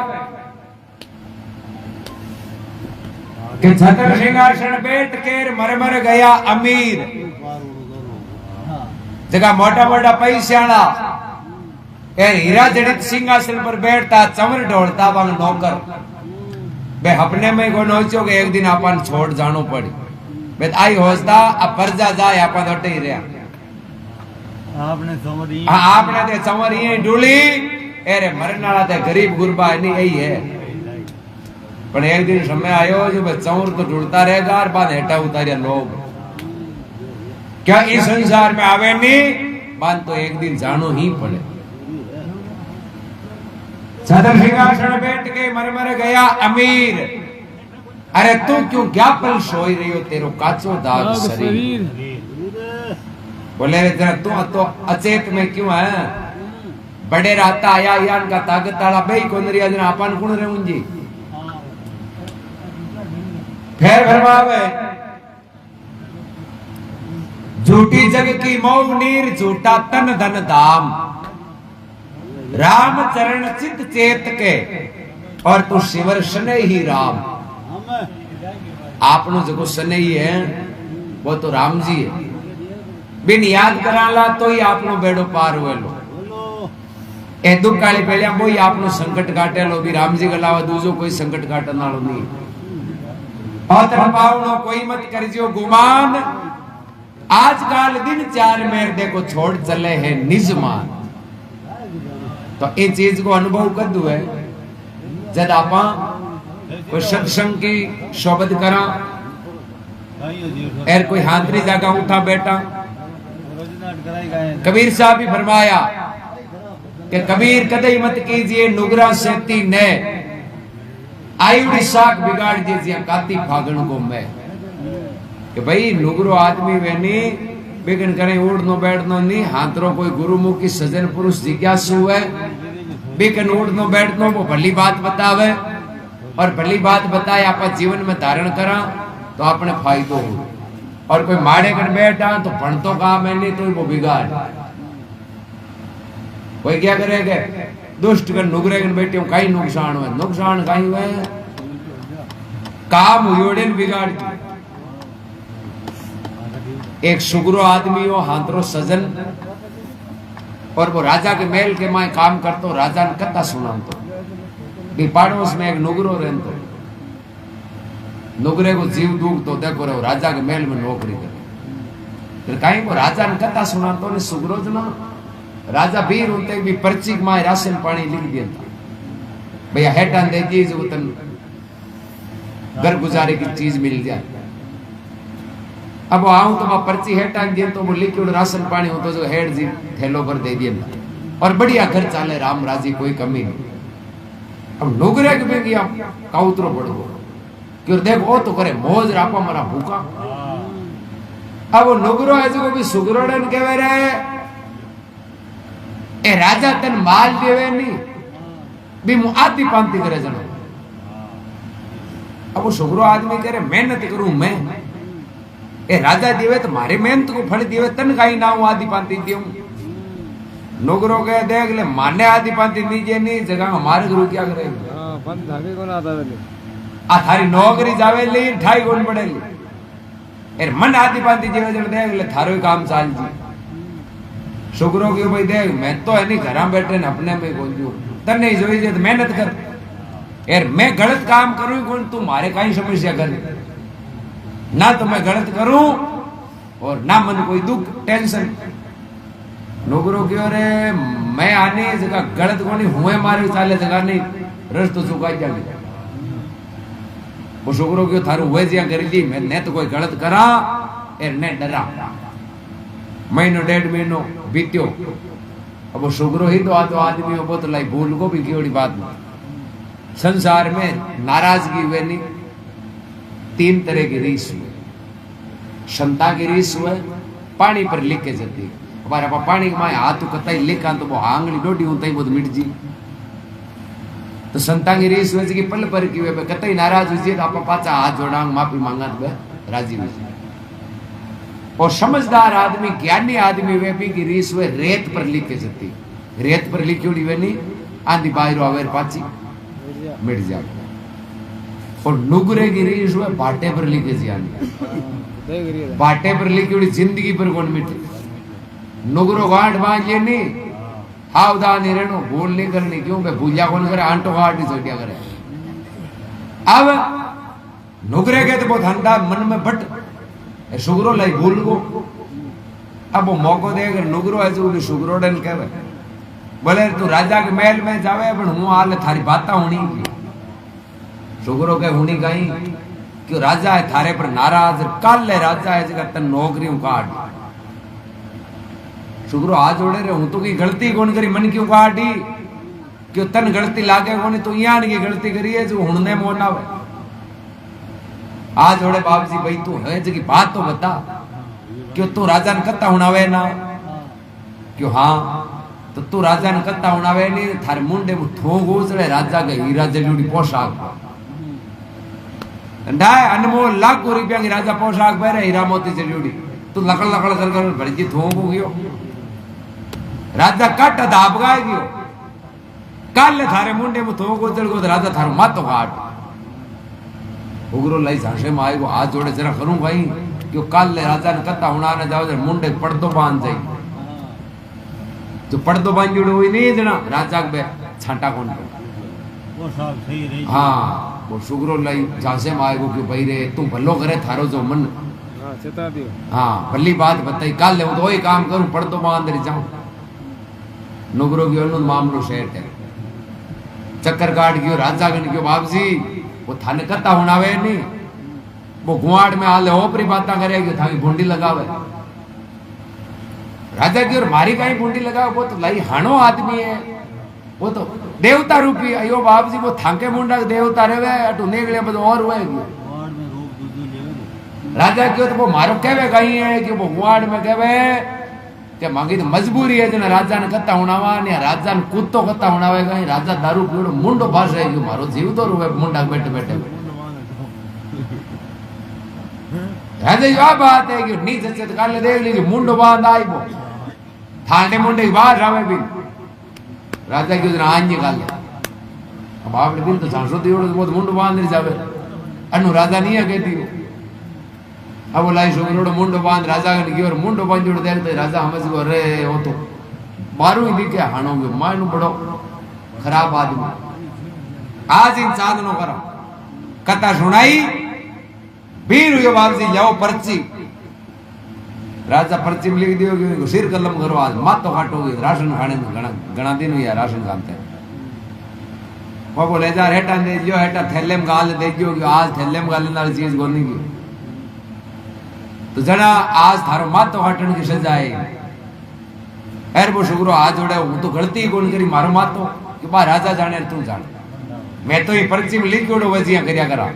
कि छतर सिंहासन बैठ कर मर मर गया अमीर जगह मोटा मोटा पैसाना हीरा जड़ित सिंहासन पर बैठता चमर ढोलता वंग नौकर बे अपने में को नोचो के एक दिन अपन छोड़ जानो पड़ी बे आई होस्ता अब परजा जाए अपन हटे ही रहा आपने ते चमर ये डूली एरे मरने वाला ते गरीब गुरबा नहीं यही है पर एक दिन समय आयो जो बे चमर तो ढूंढता रहेगा और बाद हेटा उतारिया लोग क्या इस संसार में आवे नहीं बात तो एक दिन जानो ही पड़े छतर सिंहासन बैठ के मर मर गया अमीर अरे तू क्यों क्या पल सोई रही हो तेरो काचो दाग शरीर बोले रे तेरा तू तो अचेत में क्यों है बड़े राता आया यान का ताकत ताला बेई कोंदरिया दिन अपन कुण रे उंजी फिर फरमावे झूठी जग की मऊ नीर झूठा तन धन धाम राम चरण चित चेत के और तू शिवर सने ही राम आपनो जो सने ही है वो तो राम जी है बिन याद कराला तो ही आपनो बेड़ो पार हुए लो ए दुख काली पहले वो ही आपनो संकट काटे लो भी राम जी के अलावा दूसरो कोई संकट काटने वालो नहीं और पावनो कोई मत करजो गुमान आज काल दिन चार मेर देखो छोड़ चले है निजमान तो ये चीज को अनुभव कर दू है जब आप कोई सत्संग की शोभत करा एर कोई हाथरी जागा उठा बैठा कबीर साहब भी फरमाया कि कबीर कदई मत कीजिए नुगरा सेती ने आयुड़ी साख बिगाड़ दीजिए काती फागण को मैं कि भाई नुगरो आदमी वेनी बिगन करे उड़नो बैठनो नहीं हाथरो कोई गुरुमुखी सज्जन पुरुष जिज्ञासु है बिगन उड़नो बैठनो वो भली बात बतावे और भली बात बताए आप जीवन में धारण करा तो अपने फायदो हो और कोई माड़े कर बैठा तो भणतो काम है नहीं तो वो बिगाड़ कोई क्या करेगा दुष्ट कर नुगरे कर बैठे हूं कई नुकसान कहीं हुए काम हुए बिगाड़ एक सुगरो आदमी हो हाथरो सजन और वो राजा के महल के माए काम करतो राजा ने कथा सुनातो भी पाड़ोस में एक नुगरो रहतो नुगरे को जीव दुख तो देखो रे राजा के महल में नौकरी करे फिर कहीं को राजा ने कथा सुनातो ने सुगरो जना राजा भीर होते भी पर्ची माए राशन पानी लिख दिया भैया हेटा दे दी जो तन घर गुजारे की चीज मिल जाए अब आऊं तो वहां पर्ची हेटा दिए तो वो लिक्विड राशन पानी हो तो जो हेड जी थैलो पर दे दिए और बढ़िया घर चाले राम राजी कोई कमी नहीं अब नौकरे के बेगी आप काउतरो पड़ गो क्यों देखो तो करे मौज रापा मरा भूखा अब वो नौकरो है जो भी सुगरोड़न कहवे रे ए राजा तन माल देवे नहीं भी मु आती पांती करे जनो अब वो सुगरो आदमी करे मेहनत करूं मैं ए राजा देवे तो मारे मेहनत को फल देवे तन काई ना हूं आदि पांती देऊं नौकरो के देख ले माने आदि पांती नीचे नहीं जगह हमारे गुरु क्या करे हां पण धागे को ना आता आ थारी नौकरी जावे ले ठाई कोन पड़ेली एर मन आदि पांती जेवे जण देख ले थारो काम चाल जी छोकरो के भाई देख मैं तो है नहीं घरा बैठे ने अपने में गोंजू तने जोई जे मेहनत कर यार मैं गलत काम करूं कौन तू मारे काई समस्या कर ना तो मैं गलत करूं और ना मन कोई दुख टेंशन नौकरो क्यों रे मैं आने जगह गलत कोनी हुए मारे चाले जगह नहीं रस तो चुका जागे वो छोकरो क्यों थारू हुए जिया कर दी मैं ने तो कोई गलत करा एर ने डरा महीनो डेढ़ महीनो बीत्यो अब वो छोकरो ही तो आदमी हो तो लाई भूल को भी की बात नहीं संसार में नाराजगी हुए नहीं तीन तरह की रीस हुए क्षमता की रीस हुए पानी पर लिख के जाती हमारे पानी में हाथ कतई लिखा तो वो आंगली डोडी होता ही बहुत मिट जी तो संता की रीस हुए कि पल पर की हुए कतई नाराज हुई तो आप पाचा हाथ जोड़ा माफी मांगा तो राजी हुई और समझदार आदमी ज्ञानी आदमी वे भी की रीस हुए रेत पर लिख के जाती रेत पर लिखी वे नहीं आंधी बाहर आवे पाची मिट जाए और नुगरे की रीस हुए बाटे पर लिखे जी आंधी बाटे पर लिखी जिंदगी पर कौन मिटे नुगरो गांठ बांध ये नहीं हावदा नहीं रहनो भूल नहीं करनी क्यों बे भूलिया कौन करे आंटो गांठ नहीं सोटिया करे अब नुगरे के तो बहुत ठंडा मन में बट शुगरो लाई भूल को अब वो मौको दे अगर नुगरो है जो शुगरो डन कहवे बोले तू राजा के महल में जावे पण हूं हाल थारी बाता होनी शुगरो के होनी कहीं क्यों राजा है थारे पर नाराज कल है राजा है जगह तन नौकरी काट शुगरो आज जोड़े रे हूं तो की गलती कौन करी मन क्यों काटी क्यों तन गलती लागे कौन तो यान की गलती करी है जो हुणने मोना वे आज जोड़े बाप जी भाई तू है जगी बात तो बता क्यों तू राजा ने कत्ता हुणावे ना क्यों हाँ तो तू राजा ने कत्ता हुणावे नहीं थारे मुंडे में थो गोचड़े राजा के हीरा जरूरी पोशाक ढाई अनमोल लाखों रुपया की राजा पोशाक पहरे हीरा मोती जरूरी तू लकड़ लकड़ कर भड़की थो हो गयो राजा कट दाब गाय गयो कल थारे मुंडे में थो गोचड़ गो राजा थारो मातो काट उग्रो लाई झांसे में आएगो आज जोड़े जरा करूं भाई क्यों कल राजा ने कत्ता हुणा न जाओ मुंडे पड़दो बांध जाई जो पड़दो बांध जुड़ो हुई नहीं जना राजा के छांटा कौन वो साहब सही रही हाँ वो शुगरो लाई झांसे में आएगो क्यों भाई रे तू भलो करे थारो जो मन हां चेता दियो हाँ भली बात बताई कल वो तो वही काम करूं पड़दो बांध रे जाऊं नुगरो की ओनु मामलो शेट है चक्कर काट गयो राजा गण क्यों बाप जी वो थाने कत्ता हुणावे नहीं वो गुआड़ में आले ओपरी बातें करेगी थाकी भूंडी लगावे राजा की और मारी कहीं भूंडी लगावे वो तो लाई हानो आदमी है वो तो देवता रूपी अयो बाप जी वो थाके मुंडा देवता रेवे अटू नेगले बद और हुए वार्ड में रूप दूधू लेवे राजा की तो वो मारो कहवे कहीं है कि वो गुआड़ में कहवे कि मांगी तो मजबूरी है जना राजा ने कत्ता हुणावा ने राजा ने कुत्तो कत्ता हुणावे कहीं राजा दारू पीड़ो मुंडो भाष है कि मारो जीव तो रुवे मुंडा बैठे बैठे राजा ये बात है कि नीचे से काले देख लीजिए मुंडो बांध आई वो थाने मुंडे की बाहर आवे भी राजा की उधर आंजी काले अब आपने दिन तो सांसोती उड़ो बहुत मुंडो बांध नहीं जावे अनु राजा नहीं है कहती अब वो लाई शुगरोड़ो मुंडो बांध राजा की और मुंडो बांध जोड़ देखते राजा समझ गो अरे वो तो बारू ही दिखे हानो गयो मानू बड़ो खराब आदमी आज इन साधनों करो कथा सुनाई बीर हुए बाप जी जाओ पर्ची राजा पर्ची में लिख दियो कि सिर कलम करो आज मात तो काटोगे राशन खाने में गणा दिन हुआ राशन खाते वो बोले जा हेटा दे दियो हेटा थैले में गाल दे दियो कि आज थैले में गालने वाली चीज गोनी की तो जना आज थारो मात तो काटने की सजा है एर वो शुक्रो आज जोड़े वो तो गलती कौन करी मारो मात तो कि बा राजा जाने तू जान मैं तो ये पर्ची में लिख जोड़ो वजिया करिया करा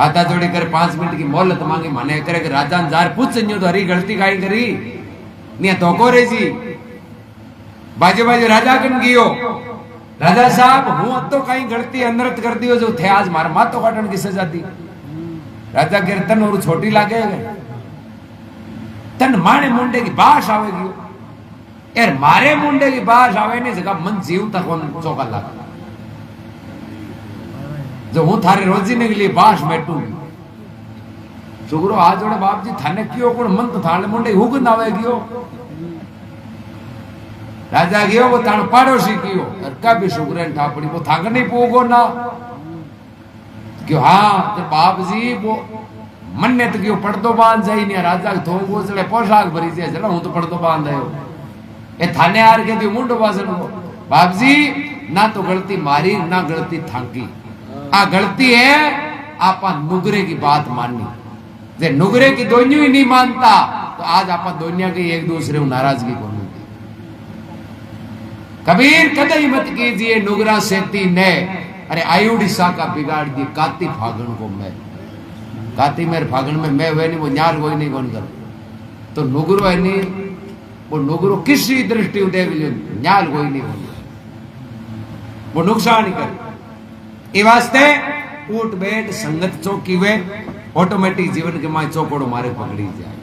आता जोड़ी कर 5 मिनट की मोहलत मांगी माने करे कि राजा ने जार पूछ संजो तो हरी गलती काई करी निया तो को रे जी बाजू बाजू राजा कन गियो राजा साहब हूं तो काई गलती अनर्थ कर दियो जो थे आज मार मातो काटन की सजा दी राजा के तन और छोटी लागे तन माने मुंडे की बाश आवेगी यार मारे मुंडे की बाश आवे ने जगह मन जीव तक चौका लगा जो हूं थारे रोजी ने के लिए बाश बैठूंगी शुक्रो आज जोड़े बाप जी थाने क्यों कोण मन तो थाने मुंडे हुक ना आवे गियो राजा गियो वो ताण पाड़ोसी कियो और कभी शुक्र था पड़ी वो थांग नहीं पोगो ना क्यों हाँ तो बाप जी वो मन ने तो क्यों पड़दो बांध जाई नहीं राजा के थोंग वो चले पोशाक भरी जाए चलो हूं तो पड़दो बांध आयो ए थाने आर के दियो मुंडो बासन को बाप जी ना तो गलती मारी ना गलती थांकी आ गलती है आपा नुगरे की बात माननी जे नुगरे की दोन्यों ही नहीं मानता तो आज आपा दोनिया के एक दूसरे को नाराजगी को कबीर कदई मत कीजिए नुगरा सेती ने अरे आयुड़ी सा का बिगाड़ दी काती फागण को मैं काती मेरे फागण में मैं वे नहीं वो न्याल कोई नहीं कौन कर तो नुगरो है नहीं वो नुगरो किसी दृष्टि देख लियो न्याल कोई नहीं कौन वो नुकसान ही कर ए वास्ते उठ बैठ संगत चौकी वे ऑटोमेटिक जीवन के माय चौकोड़ो मारे पकड़ी जाए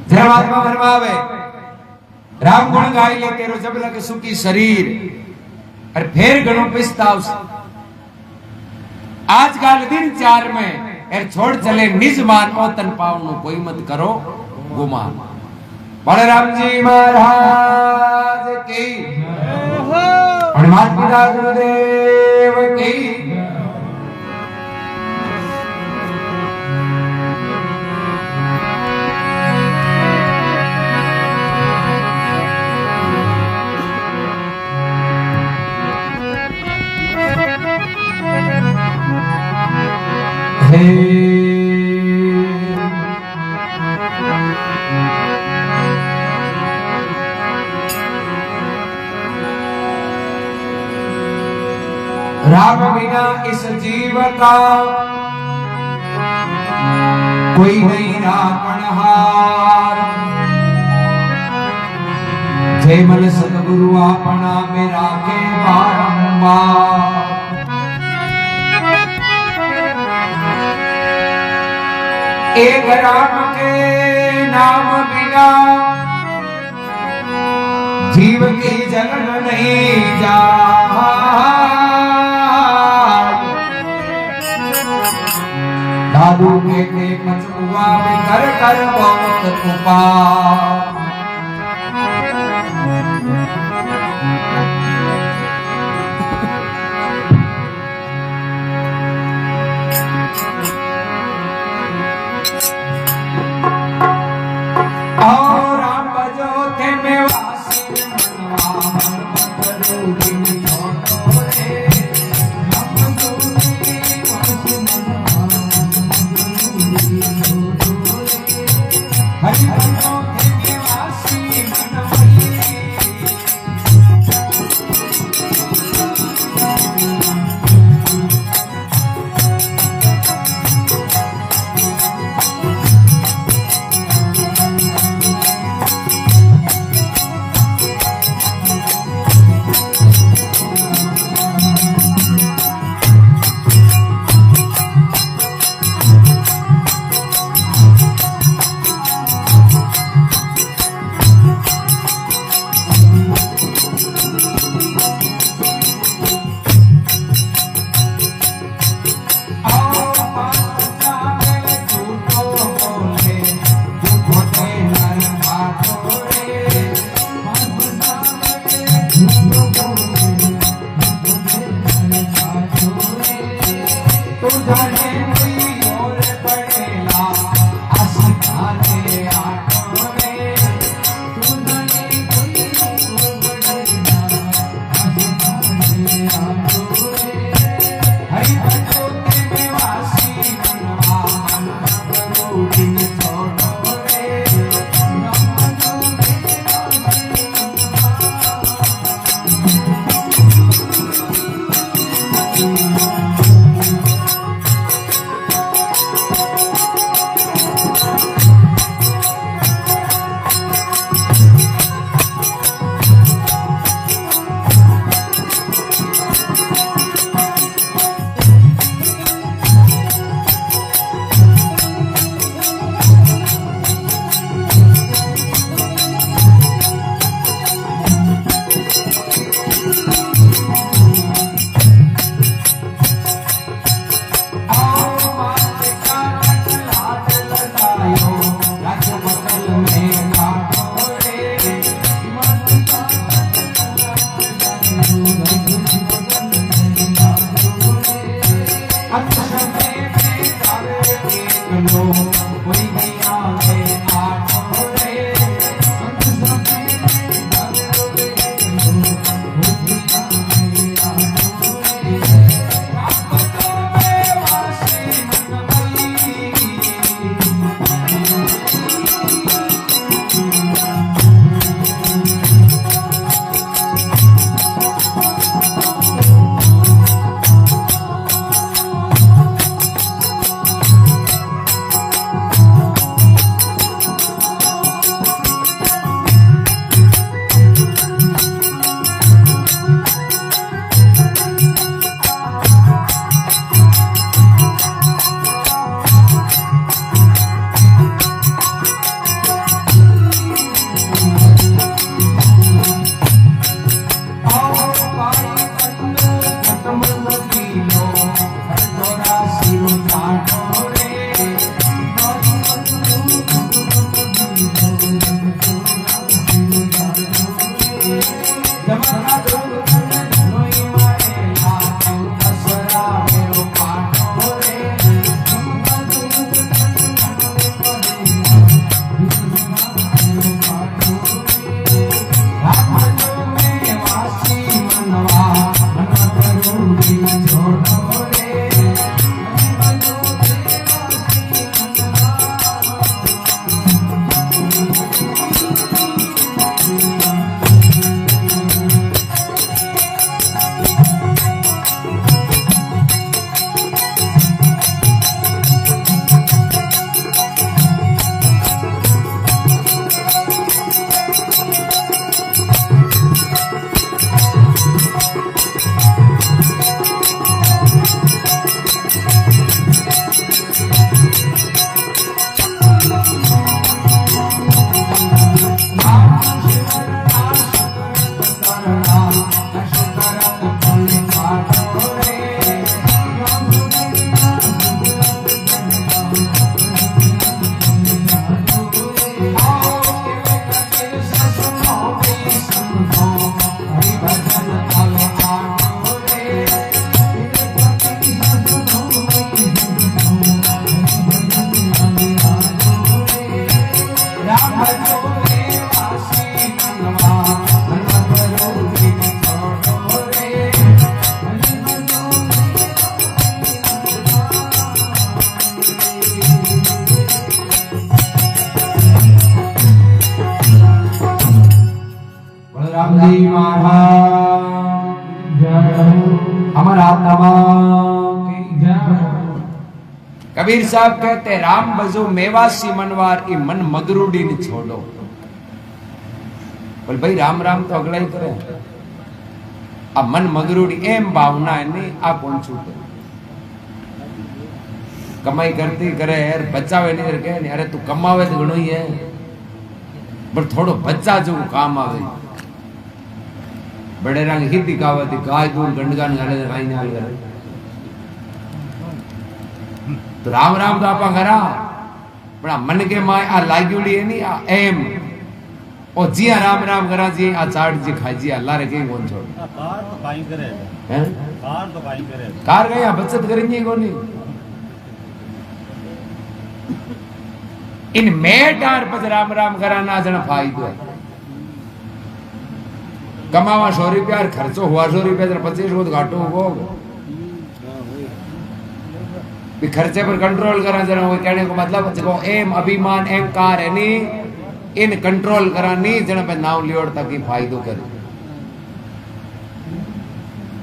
जय महात्मा फरमावे राम गुण गाई ले तेरो जब लग सुखी शरीर और फिर गणो पछताव आज काल दिन 4 में एर छोड़ चले निज मान ओ तन पावनो कोई मत करो गुमान। बलराम जी महाराज की और माता पिता गुरुदेव की। राम बिना इस जीव का कोई नहीं रापणहार। जय मल सतगुरु आपना मेरा के बारंबार। एक राम के नाम बिना जीव की जलन नहीं जा। दादू के मचुआ में कर कर बहुत उपाय। और राम बजो थे में वासी रामजी महाराज हमारा आत्मा की जय। कबीर साहब कहते राम बजो मेवासी मनवार ई मन मगरूडी ने छोड़ो। बोल भाई राम राम तो अगला ही करे, अब मन मगरूडी एम भावना है नहीं आ कौन छूटे। कमाई करती करे यार बचावे नहीं रखे नहीं, अरे तू कमावे तो घणो ही है पर थोड़ो बच्चा जो काम आवे। बड़े रंग ही दिखावत गाय दूर गंडगान गाले गाई नाल करे तो राम राम तो आपा करा बड़ा मन के माय आ लाग्यूली है नहीं आ एम ओ जिया राम राम करा जी आ चाट जी खाई जी अल्लाह रे के कौन छोड़। कार तो काई करे हैं कार तो काई करे कार गया बचत करेंगे कोनी इन मेटार पर राम राम करा ना जण फायदो है। कमावा 100 रुपया और खर्चो हुआ 100 रुपया 25 को घाटो हो भी खर्चे पर कंट्रोल करा जरा। वो कहने को मतलब देखो एम अभिमान एम कार है नी इन कंट्रोल करा नी जन पे नाव लियोड़ तक ही फायदो करे।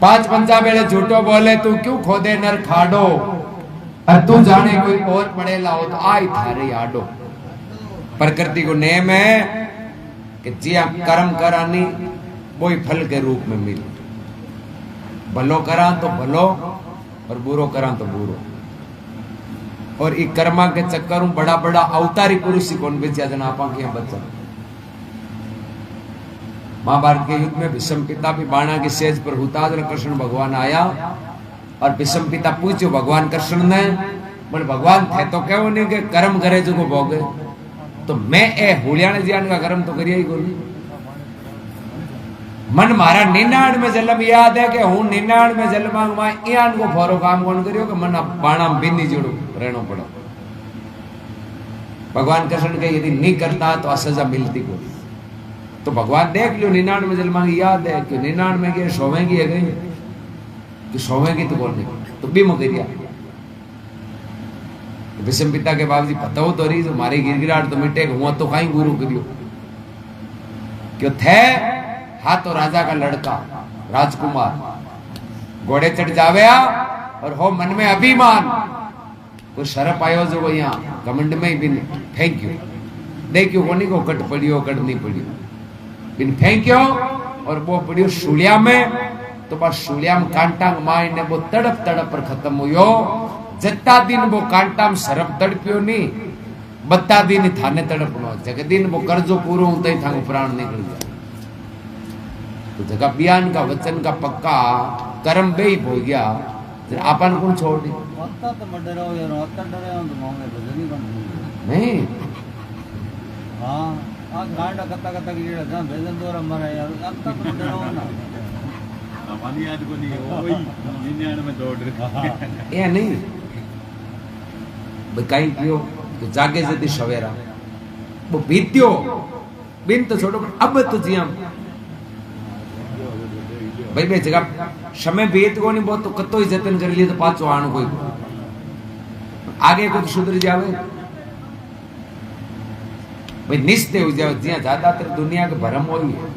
5 पंजा बेले झूठो बोले तू क्यों खोदे नर खाडो और तू जाने कोई और पड़ेला हो तो आई थारे आडो। प्रकृति को नेम है कि जिया कर्म करानी वही फल के रूप में मिले। भलो करा तो भलो और बुरो करा तो बुरो। और इस कर्मा के चक्कर में बड़ा बड़ा अवतारी पुरुष कौन बेचा जना आपा के बच्चा। महाभारत के युद्ध में भीष्म पिता भी बाणा की सेज पर हुताज कृष्ण भगवान आया और भीष्म पिता पूछो भगवान कृष्ण ने बोले भगवान थे तो क्या नहीं कि कर्म करे जो को भोगे तो मैं ए हुलिया ने जियान का कर्म तो करिए ही कोई। मन मारा 99 में जन्म याद है कि हूं 99 में जन्म ईयान को फोरो काम कौन करियो कि मन बाणा बिन्नी जोड़ो रहनो पड़ो। भगवान कृष्ण के यदि नहीं करता तो सजा मिलती को तो भगवान देख लो 99 में जन्म याद है कि 99 में के 100वें की है गई कि 100वें की तो कौन नहीं तो भी मुकरिया भीष्म पिता के बाबूजी पता हो तो रही जो मारे गिरगिराट तो मिटे हुआ तो कहीं गुरु करियो क्यों थे हा तो राजा का लड़का राजकुमार घोड़े चढ़ जावया और हो मन में अभिमान कोई शरप आयो जो यहाँ घमंड में बिन फेंक्यो देखियो कोनी को कट पड़ियो कट नहीं पड़ियो बिन फेंक्यो और वो पड़ियो शूलिया में तो बस शूलिया में कांटा माय ने वो तड़प तड़प पर खत्म हुयो। जत्ता दिन वो कांटा में सरप तड़पियो नहीं बत्ता दिन थाने तड़पनो जग दिन वो कर्जो पूरो होता ही था प्राण निकल गया। तो जगह बयान का वचन का पक्का कर्म बे ही हो गया अपन कौन छोड़ दी तो मडरो यार होता डरे हम तो मांगे भजनी बन नहीं हां आ गांडा कत्ता कत्ता की जेड़ा जा भजन द्वारा मरे यार अब तक डरो ना हमारी याद को नहीं वही 99 में दौड़ रहे ये नहीं बकाई पियो तो जागे जदी सवेरा वो बीत्यो बिन तो छोड़ो अब तो जिया भाई भाई जगह समय बीत को नहीं बहुत तो कतो ही जतन कर लिए तो पाछो आनो कोई आगे कुछ सुधर जावे भाई निश्चय हो जावे जिया ज्यादातर दुनिया के भरम होई है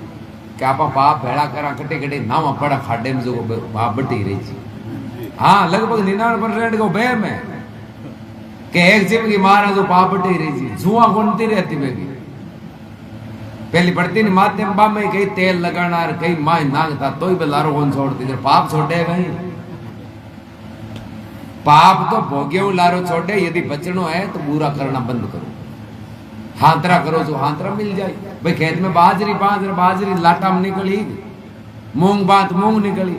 कि आप बाप भेड़ा करा कटे कटे नावा पड़ा खाडे में जो बाप बटी रही थी। हाँ लगभग 99% को बे में के एक जिम की मारा जो बाप बटी रही थी जुआ गुनती रहती बेगी पहली पड़ती नहीं माध्यम बा में कई तेल लगाना और कई माँ नागता तो ही बेलारो कौन छोड़ती जब पाप छोड़े गई पाप तो भोग्यो लारो छोड़े यदि बचनो है तो बुरा करना बंद करो हाथरा करो जो हाथरा मिल जाए भाई खेत में बाजरी लाटा में निकली मूंग बात मूंग निकली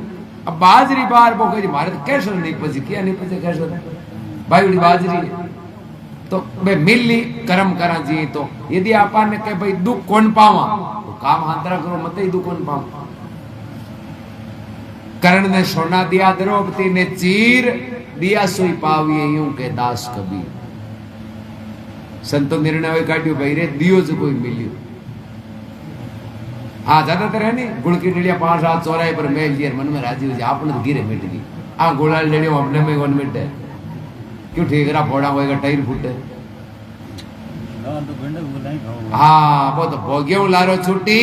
अब बाजरी बार वो कही मारे तो कैसे नहीं पची क्या नहीं पचे कैसे भाई बड़ी बाजरी तो भाई मिल ली कर्म करा जी तो यदि आपा ने कहे भाई दुख कौन पावा तो काम हाथरा करो मत ही दुख कौन पावा करण ने सोना दिया द्रौपदी ने चीर दिया सोई पावी यूं के दास कबीर संतो निर्णय काट्यो भाई रे दियो जो कोई मिलियो हाँ ज्यादातर है नहीं गुड़ की डलिया 5 रात चौराहे पर मेल दिया मन में राजी हो जाए आपने तो गिरे मिट गई आ गुड़ाल डलियो अपने में कौन मिटे क्यों ठीकरा फोड़ा होएगा टाइर फूटे हाँ वो तो भोग्यों लारो छुट्टी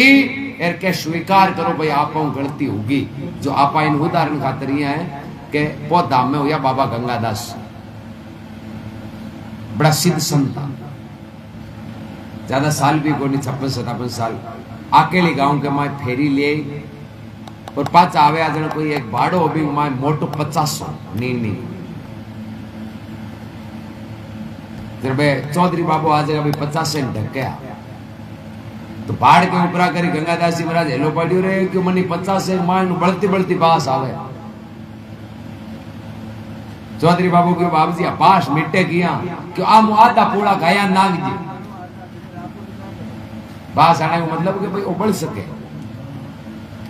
एर के स्वीकार करो भाई आप गलती होगी जो आप इन उदाहरण खातर ये है कि बहुत धाम में हुआ बाबा गंगादास बड़ा सिद्ध संत ज्यादा साल भी को नहीं 56-57 साल अकेले गांव के माए फेरी ले और पाच आवे आज कोई एक भाड़ो अभी माए मोटो 50 नी जब चौधरी बाबू आज अभी 50 से ढक्या तो भाड़ के ऊपर करी गंगादास जी महाराज हेलो पड़ियो रे क्यों मनी 50 से माए बढ़ती बढ़ती बास आवे चौधरी बाबू के बाबू जी पास मिटे किया क्यों आम आधा पूरा गाया नाग जी बास आने का मतलब कि भाई उबल सके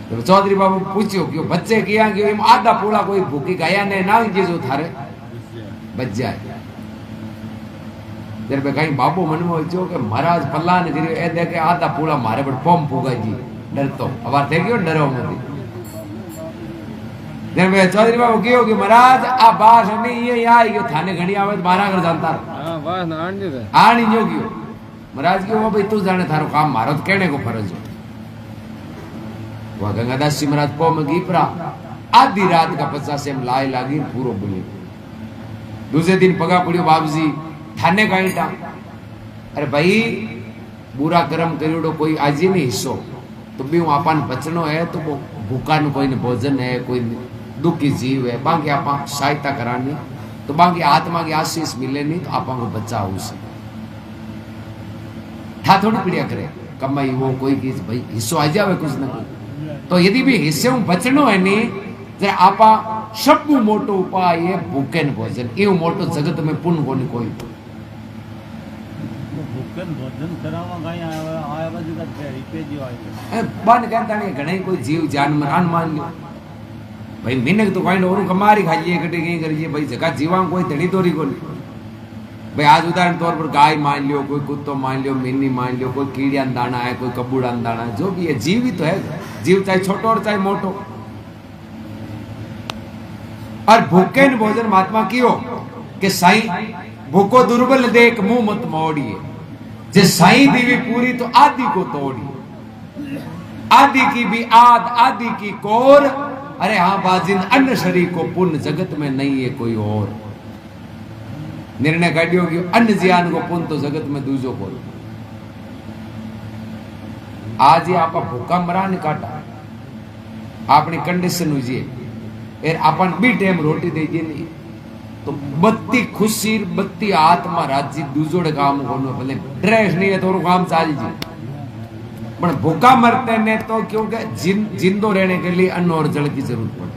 तो चौधरी बाबू पूछियो क्यों बच्चे किया कि आधा पूरा कोई भूखी गाया ने नाग जी जो थारे बच जाए जब कहीं बाबू मन में हो कि महाराज पल्ला ने गिरी ए देखे आधा पूरा मारे बड़ पम पुगा जी डर तो अब थे क्यों डरो मत जब चौधरी बाबू क्यों कि महाराज आ बास नहीं ये आई क्यों थाने घड़ी आवे तो मारा कर जानता हां बास ना आनी जो क्यों महाराज क्यों भाई तू जाने थारो काम मारो तो कहने को फर्ज हो वो गंगादास जी महाराज पो में गीपरा आधी रात का 50 से लाई लागी पूरो बोली दूसरे दिन पगा पड़ियो बाबूजी थाने का ईटा अरे भाई बुरा कर्म करियो कोई आज ही नहीं हिस्सो तो भी आपन बचनो है तो वो भूखा न कोई न भोजन है कोई दुखी जीव है बाकी आप सहायता करानी तो बाकी आत्मा की आशीष मिले नहीं तो आप बच्चा हो सके था थोड़ी पीड़िया करे कमाई वो कोई की भाई हिस्सो आ जावे कुछ न कोई तो यदि भी हिस्से बचनो है नहीं जरा आपा सबू मोटो उपाय है भूखे न भोजन एवं मोटो जगत में पुण्य कोनी कोई भोजन करावा गाय आया बाजू का तेरी पे जीव आए बन कहता नहीं घणे कोई जीव जानवर आन मान लो भाई मिनक तो कोई और कमारी खाइए कटे कहीं करिए भाई जगह जीवा कोई तड़ी तोरी कोनी भाई आज उदाहरण तौर पर गाय मान लियो कोई कुत्तो मान लियो मिन्नी मान लियो कोई कीड़िया दाना है कोई कबूड़ा दाना है जो भी है जीव ही तो है जीव चाहे छोटो और चाहे मोटो और भूखे न भोजन महात्मा कियो कि साई भूखो दुर्बल देख मुंह मत मोड़िए जे साई दीवी पूरी तो आदि को तोड़िए आदि की भी आदि की कोर अरे हाँ बाजिन अन्य शरीर को पुण्य जगत में नहीं है कोई और निर्णय काटियो कि अन्य ज्ञान को पुण्य तो जगत में दूजो को आज ही आप भूखा मरा नहीं काटा अपनी कंडीशन हुई एर अपन भी टाइम रोटी दे दिए नहीं तो बत्ती खुशी बत्ती आत्मा राज्य दूजोड़े काम को भले ड्रेस नहीं है तो काम चाल जी पर भूखा मरते ने तो क्योंकि जिंदो रहने के लिए अन्न और जल की जरूरत पड़े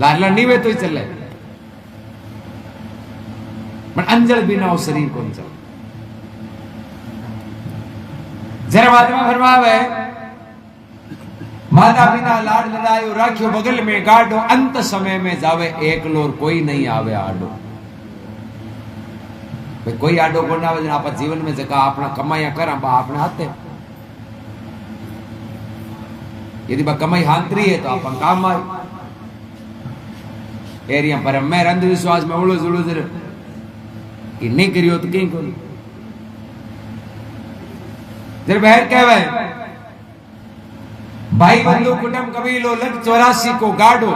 लाला नहीं वे तो ही चले पर अंजल बिना वो शरीर को नहीं चल जरा महात्मा फरमावे माता पिता लाड लड़ायो राखियो बगल में गाड़ो अंत समय में जावे एक लोर कोई नहीं आवे आडो भाई कोई आडो को ना आवे आप जीवन में जगह अपना कमाया करा बा अपने हाथे यदि बा कमाई हांतरी है तो आप काम आए एरिया पर मैं अंधविश्वास में उड़ो जुड़ो जर कि नहीं करियो तो कहीं को जर बहर कहवे भाई बंधु कुटुंब कबीलो लग 84 को गाडो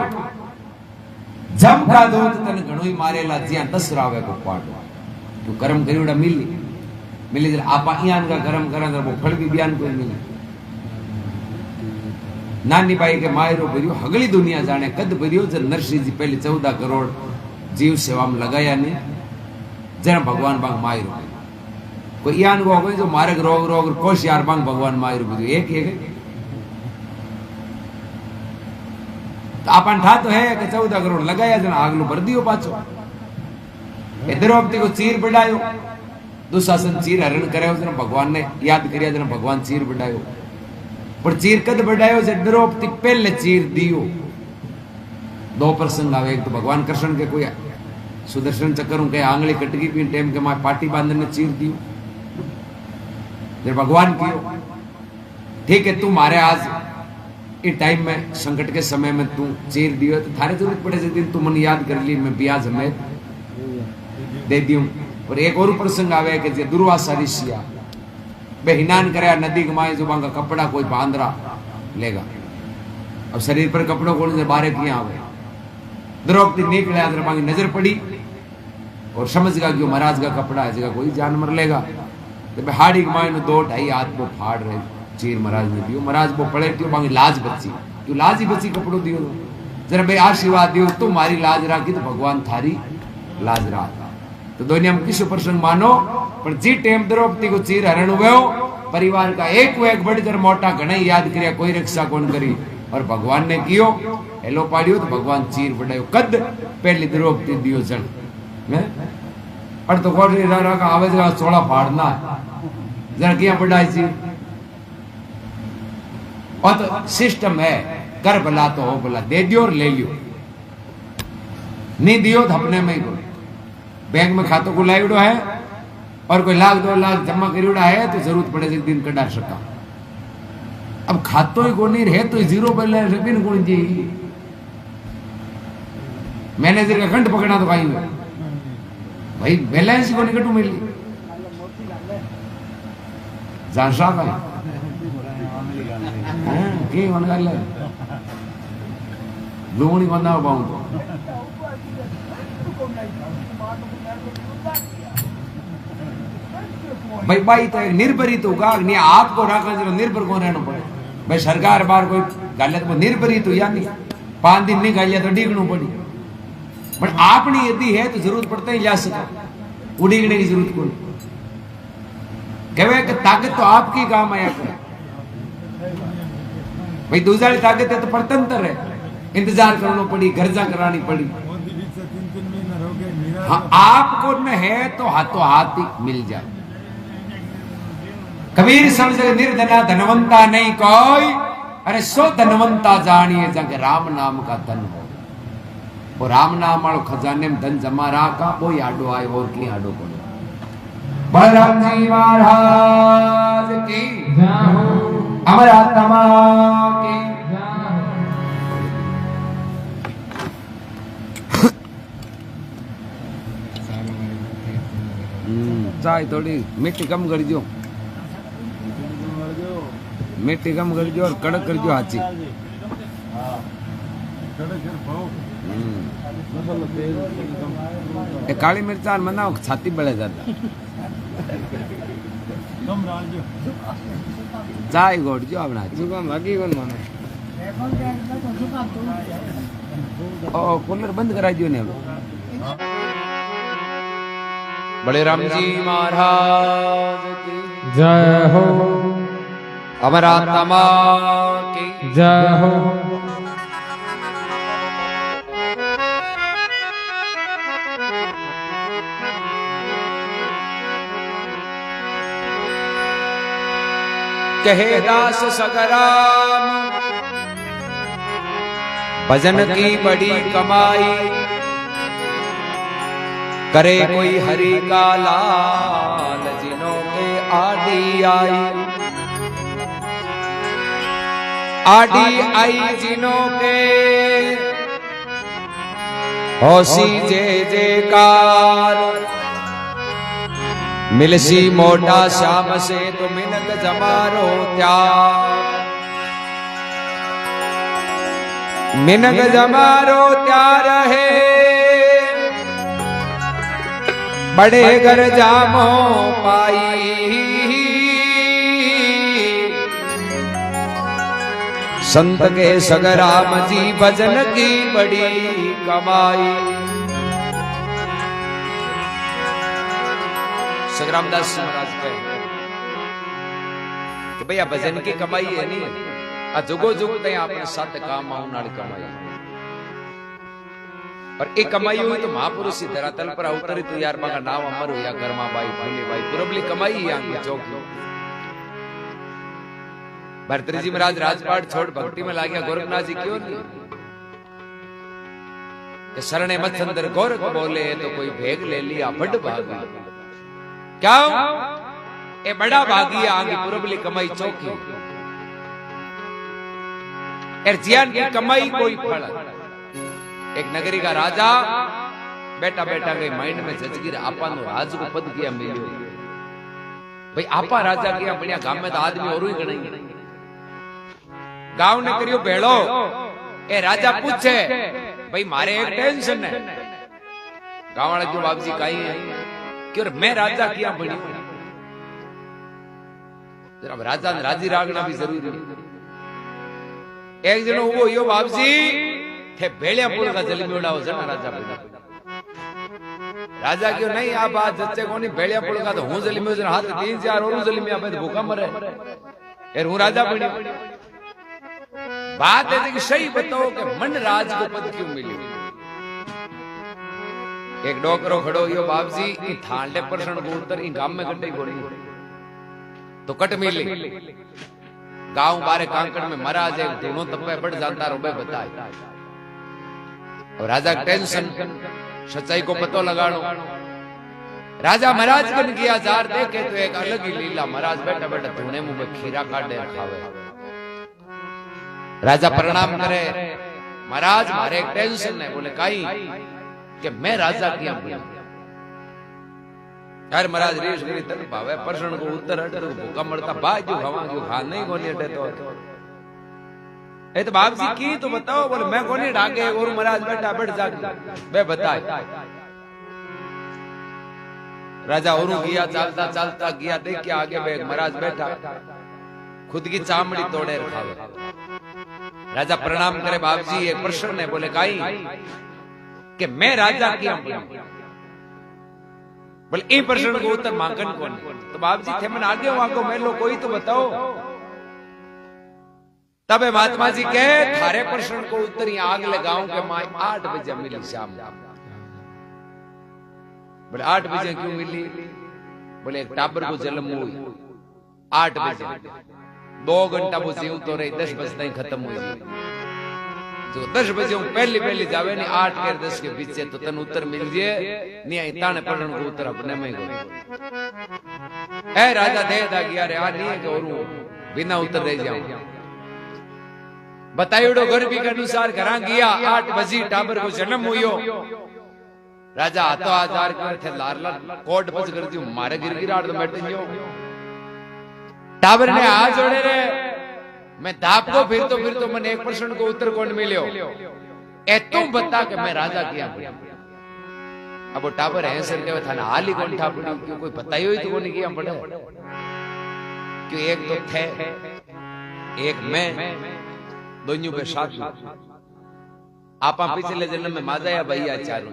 जम का दूत तन घणोई मारेला ज्या दसरावे को पाडो तू कर्म करियोड़ा मिली मिली जरा आपा इयान का कर्म करा तो वो फल भी बयान कोई मिली नानी बाई के मायरो भरियो हगली दुनिया जाने कद भरियो जब नरसिंह जी पहले 14 करोड़ जीव सेवा में लगाया ने जरा भगवान बांग मायरो कोई इयान को जो मार्ग रोग रोग कोश यार बांग भगवान मायरो भरियो एक एक तो आपन ठा तो है कि 14 करोड़ लगाया जन आगलो भर दियो पाछो द्रौपदी को चीर बढ़ायो दुशासन चीर हरण करायो जन भगवान ने याद करिया जन भगवान चीर बढ़ायो पर चीर कद बढ़ायो जब द्रौपदी पहले चीर दियो दो प्रसंग आवे एक तो भगवान कृष्ण के कोई सुदर्शन चक्कर के आंगली कटगी भी टाइम के मां पाटी बांधने ने चीर दियो जब भगवान कियो ठीक है तू मारे आज इस टाइम में संकट के समय में तू चीर दियो तो थारे जरूरत पड़े जिस दिन तू मन याद कर ली मैं ब्याज में दे दियो और एक और प्रसंग आवे कि जे दुर्वासा ऋषिया बे हिनान करया नदी के माए जो बांगा कपड़ा कोई बांधरा लेगा अब शरीर पर कपड़ों को ने बारे किया आवे द्रौपदी निकले जरा बांगी नजर पड़ी और समझ गया कि महाराज का कपड़ा है जगह कोई जानवर लेगा तो हाड़ी के माए 2-2.5 हाथ वो फाड़ रहे चीर महाराज ने दियो महाराज वो पड़े क्यों बांगी लाज बची क्यों लाज ही बची कपड़ों दियो जरा भाई आशीर्वाद दियो तो मारी लाज राखी तो भगवान थारी लाज राख तो दुनिया में किसी प्रसंग मानो पर जी टेम द्रौपदी को चीर हरण हुए परिवार का एक बढ़कर मोटा घना याद करिया कोई रक्षा कौन करी और भगवान ने कियो हेलो पाड़ियो तो भगवान चीर बढ़ायो कद पहली द्रौपदी दियो जन और तो कोड़ी रा का आवे जरा सोला फाड़ना जरा किया बढ़ाई चीर और तो सिस्टम है कर भला तो हो भला दे दियो और ले लियो नहीं दियो तो अपने में ही बोलो बैंक में खातों को लाइडो है और कोई 1-2 लाख जमा करियोड़ा है तो जरूरत पड़े एक दिन कटा सका अब खातों ही को नहीं रहे तो जीरो बैलेंस बिन कौन जी मैनेजर का खंड पकड़ा तो कहीं भाई बैलेंस को निकटू मिली जानसा का की मन गल लूणी बंदा बाऊ तो भाई भाई तो निर्भरित होगा नहीं आपको रखा जरा निर्भर कौन रहना पड़े भाई सरकार बार कोई गलत में निर्भरित हो या नहीं 5 दिन नहीं गालिया तो डिगनू पड़ी पर आपने यदि है तो जरूरत पड़ता ही जा सका उड़ीगने की जरूरत को कहे कि ताकत तो आपकी काम आया करे भाई दूसरी ताकत है तो परतंत्र है इंतजार करना पड़ी गर्जा करानी पड़ी हाँ आपको न है तो हाथों हाथ ही मिल जाए कबीर समझ निर्धना धनवंता नहीं कोई अरे सो धनवंता जानिए जग राम नाम का धन हो और राम नाम वालो खजाने में धन जमा रहा वो आडो आए और की आडो पड़ो बलराम जी महाराज की अमर आत्मा की चाय थोड़ी मिट्टी कम कर दो मिट्टी कम कर दो और कड़क कर दो हाथी काली मिर्चा मना छाती बढ़े जाता चाय गोड़ जो अपना बाकी कौन मानो ओ कूलर बंद करा दियो ने बड़े राम जी महाराज की जय हो अमर आत्मा की जय हो कहे दास सगराम भजन की बड़ी कमाई करे कोई हरि का लाल जिनों के आदि आई जिनों के होसी जय जयकार मिलसी मोटा श्याम से तो मिनक जमारो त्याग मिनक जमारो त्यार है बड़े घर जामो पाई संत के सगराम जी भजन की बड़ी कमाई। सगरामदास महाराज कहे कि भैया भजन की कमाई है नहीं आ जुगो जुग तय आपने सत काम आने वाली कमाई और एक कमाई हुई तो महापुरुष ही धरातल पर अवतरी तो यार मगा नाम अमर हो या कर्मा बाई भूले बाई पुरबली कमाई ही आंगी चौक भरतरी जी महाराज राजपाट छोड़ भक्ति में लागिया गोरखनाथ जी क्यों नहीं कि शरणे मत अंदर गोरख बोले तो कोई भेग ले लिया बड़ भागा क्या ए बड़ा भागी आंगी पुरबली कमाई चौकी जियान की कमाई कोई फल। एक नगरी का राजा बैठा बैठा गई माइंड में जजगिर आपा नो राज को पद किया मिलियो भाई आपा राजा किया बढ़िया गांव में तो आदमी और ही गणाई गांव ने करियो भेड़ो ए राजा पूछे भाई मारे एक टेंशन है गांव वाला क्यों बाबू जी कहीं है क्यों मैं राजा किया बड़ी जरा राजा ने राजी रागना भी जरूरी है। एक दिन वो यो बाबूजी थे भेड़िया पुल का जलीमी उड़ाओ जना राजा पिता राजा क्यों नहीं आप आज जच्चे को नहीं भेड़िया पुल का तो हूं जलीमी उजन हाथ 3-4 और जलीमी आप तो भूखा मरे यार हूं राजा बनी बात है कि सही बताओ कि मन राज को पद क्यों मिली। एक डोकरो खड़ो यो बाबूजी ई थांडे परसण को उतर ई गांव में कटे गोरी तो कट मिली गांव बारे कांकड़ में महाराज एक दोनों तप्पे बढ़ जाता रुपए बताए और राजा टेंशन सच्चाई को पतो लगानो राजा महाराज कन किया जार देखे तो एक अलग ही लीला महाराज बैठा बैठा धुने मुंह में खीरा काटे खावे राजा प्रणाम करे महाराज मारे एक टेंशन है बोले काई कि मैं राजा किया यार महाराज रेश करी तन भावे परसण को उत्तर अटे तो भूखा मरता बाजू खावा क्यों खा नहीं कोनी अटे तो ए तो बाप जी की तो बताओ बोले मैं कोनी डाके और महाराज बैठा बैठ जा बे बताए राजा और गया चलता चलता गया देख के आगे बे महाराज बैठा खुद की चामड़ी तोड़े खावे राजा प्रणाम करे बाप जी एक प्रश्न है बोले काई कि मैं राजा किया बोले ए प्रश्न को उत्तर मांगन कौन तो बाप जी थे मन आगे वहां को मैं लो कोई तो बताओ तबे महात्मा जी कहे थारे प्रश्न को उत्तर ही आग लगाऊं के माई 8 बजे मिली शाम बोले 8 बजे क्यों मिली बोले एक टाबर को जन्म हुई 8 बजे 2 घंटा वो जीव तो रही 10 बजे तक खत्म हुई जो 10 बजे पहली जावे नहीं 8 के 10 के बीच से तो तन उत्तर मिल जाए नहीं आई ताने पढ़न को उत्तर अपने में गो ए राजा दे दा गया रे आ नहीं है और बिना उत्तर दे जाऊं बताइयो गर्भी के अनुसार घरा गया 8 बजे टाबर को जन्म हुयो राजा हाथों हजार कर थे लार कोट बज कर दियो मारे गिरगिराड़ तो बैठे जो टाबर ने हाथ जोड़े रे मैं धाप को फिर तो मैंने एक प्रश्न को उत्तर कौन मिलियो ए तुम बता के मैं राजा किया अब वो टाबर है सर के थाना हाल ही कौन ठापड़ी क्यों कोई बताइयो ही तो कौन किया पड़े क्यों एक तो थे एक मैं दोनों पे साथ आपा पिछले जन्म में माजाया भैया चारू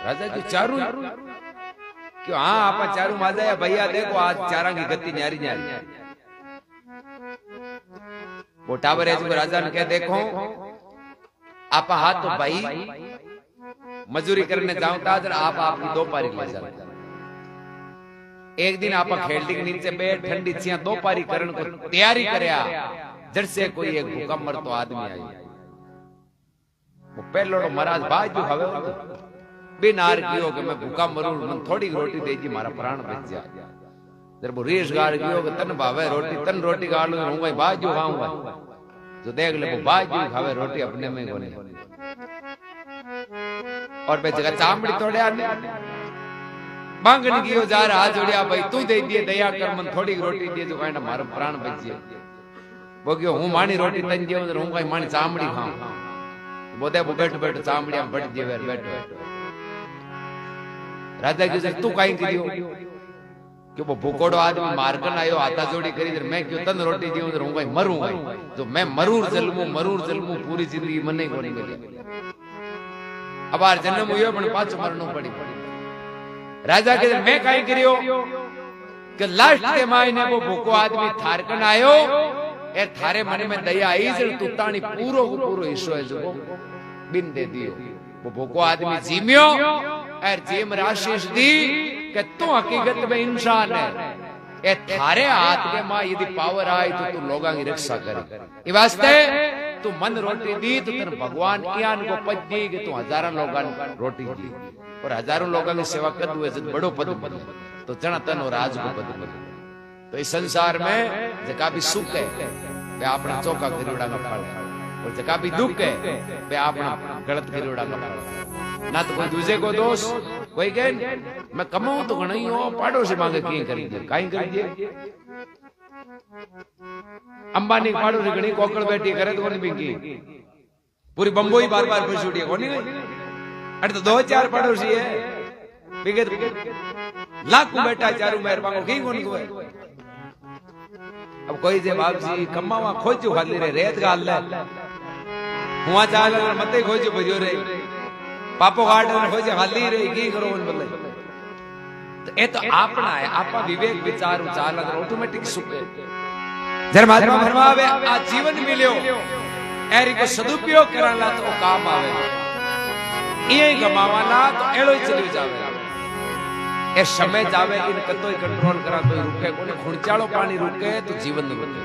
राजा क्यों चारू क्यों हाँ आपा चारू माजाया भैया देखो आज चारा की गति न्यारी न्यारी वो टावर है जो राजा ने कह देखो आपा हाथ तो भाई मजूरी करने जाऊंगा जरा आप आपकी 2 पारी ले जाओ एक दिन आपा खेलती के नीचे बैठ ठंडी चिया 2 पारी करने को तैयारी करया जड़ से कोई एक भूकंप मर तो आदमी आई वो पहलो महाराज बाजू हवे बिनार कियो कि मैं भूखा मरूं मन थोड़ी रोटी देजी मारा प्राण बच जा जब वो रेश गाड़ कियो कि तन भावे रोटी तन रोटी गाड़ लूं हूं भाई बाजू खाऊंगा जो देख ले वो बाजू खावे रोटी अपने में कोनी और बे जगह चामड़ी तोड़या ने मांगन कियो जा रहा जोड़िया भाई तू दे दिए दया कर मन थोड़ी रोटी दे जो कहना मारो प्राण बच जाए बोग्यो हूँ मानी रोटी तन जेव हूँ कहीं मानी चामड़ी खाऊं बोधे वो बैठ बैठ चामड़िया में बैठ जेवे बैठो राजा की तू कहीं करियो कि वो भूकोड़ो आदमी मारकन आयो हाथा जोड़ी करी मैं क्यों तन रोटी जेव हूँ कहीं मरूं जो मैं मरूर जलमू पूरी जिंदगी मने को नहीं मिली अब आर जन्म हुयो पण पाछो मरणो पड़ी राजा के मैं कहीं करियो कि लास्ट के महीने वो भूको आदमी थारकन आयो ए थारे मन में दया आई जण तुतानी पूरो को पूरो हिस्सो है जो बिन दे दियो वो भूको आदमी जीमियो और जीम आशीष दी कि तू हकीकत में इंसान है ए थारे हाथ के मां यदि पावर आई तो तू लोगां की रक्षा करे ई वास्ते तू मन रोटी दी तो तेरे भगवान इयान को पद दी कि तू हजारों लोगां रोटी दी और हजारों लोगों की सेवा कर दू ऐसे बड़ो पद मिले तो जना तन और राज को पद मिले तो इस संसार में जका भी सुख है वे अपना चौका गिरोड़ा का फल और जका भी दुख है वे अपना गलत गिरोड़ा का फल ना तो कोई दूसरे को दोष कोई कहे मैं कमाऊं तो नहीं हो पाड़ो से मांगे की करीजिए काई करीजिए अंबानी पाड़ो से गणी कोकड़ बैठी करे तो नहीं बिंगी पूरी बम्बई बार बार फंसूड़ी कोनी अरे तो 2-4 पड़ोसी है बिगे लाखों बेटा चारू मेहर मांगो की कोन को अब कोई जे बाप जी कमावा खोजो खाली रे रेत गाल ले हुआ चाल मते खोजो भजो रे पापो गार्ड खोजे खाली रे की करो उन बोले तो ए तो आपना है आपा विवेक विचार चाल अगर ऑटोमेटिक सुख है जर महात्मा फरमावे आ जीवन मिलियो एरी को सदुपयोग करला तो काम आवे ये गमावाना तो एड़ो ही चली जावे ए समय जावे इन कतोई कंट्रोल करा तो रुके कोने खुणचाळो पानी रुके तो जीवन न रुके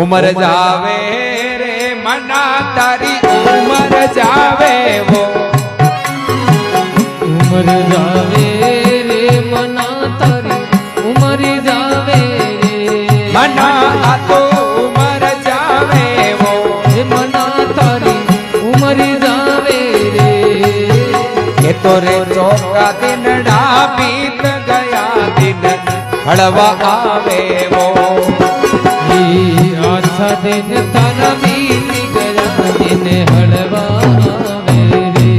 उमर जावे रे मना तारी उमर जावे वो उमर जावे रे मना तारी उमर जावे रे मना तो उमर जावे वो मना तारी उमर जावे रे के तोरे चौका दिन बीत गया दिन हड़वा आवे वो अच्छा दिन तारा बीत गया दिन हड़वा आवे रे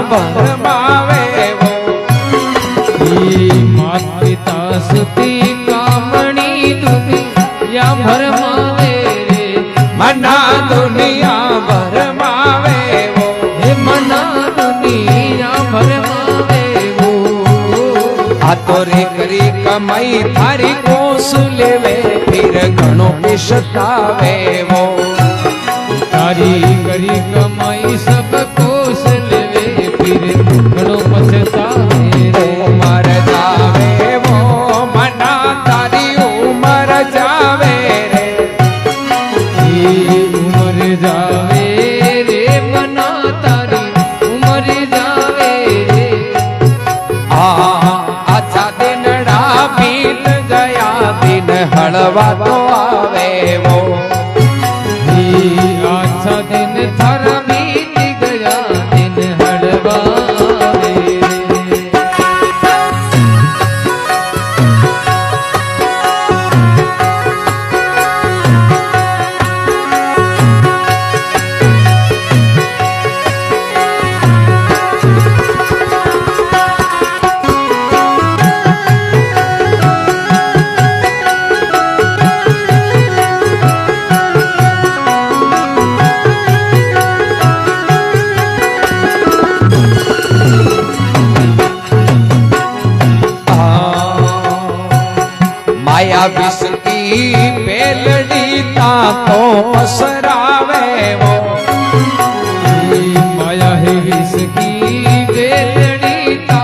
भरमावे वो मात पिता सुती कामणी दुनिया भरमावे रे मना दुनिया भरमावे वो मना दुनिया भरमावे वो आ तोरे करी कमाई थारी कोस लेवे फिर घणो पिछतावे वो तारी करी कमाई सब कोस लेवे फिर घणो पछतावे रे उमर जावे वो मना तारी उमर जावे रे उमर जावे रे मना तारी उमर जावे रे अच्छा दिन बीत गया दिन हड़वा तो आवे वो अच्छा दिन थारा बीत गया दिन हड़वा आवे रे माया विष की पेलड़ी ताको पसरावे वो माया है विष की बेलड़ी ता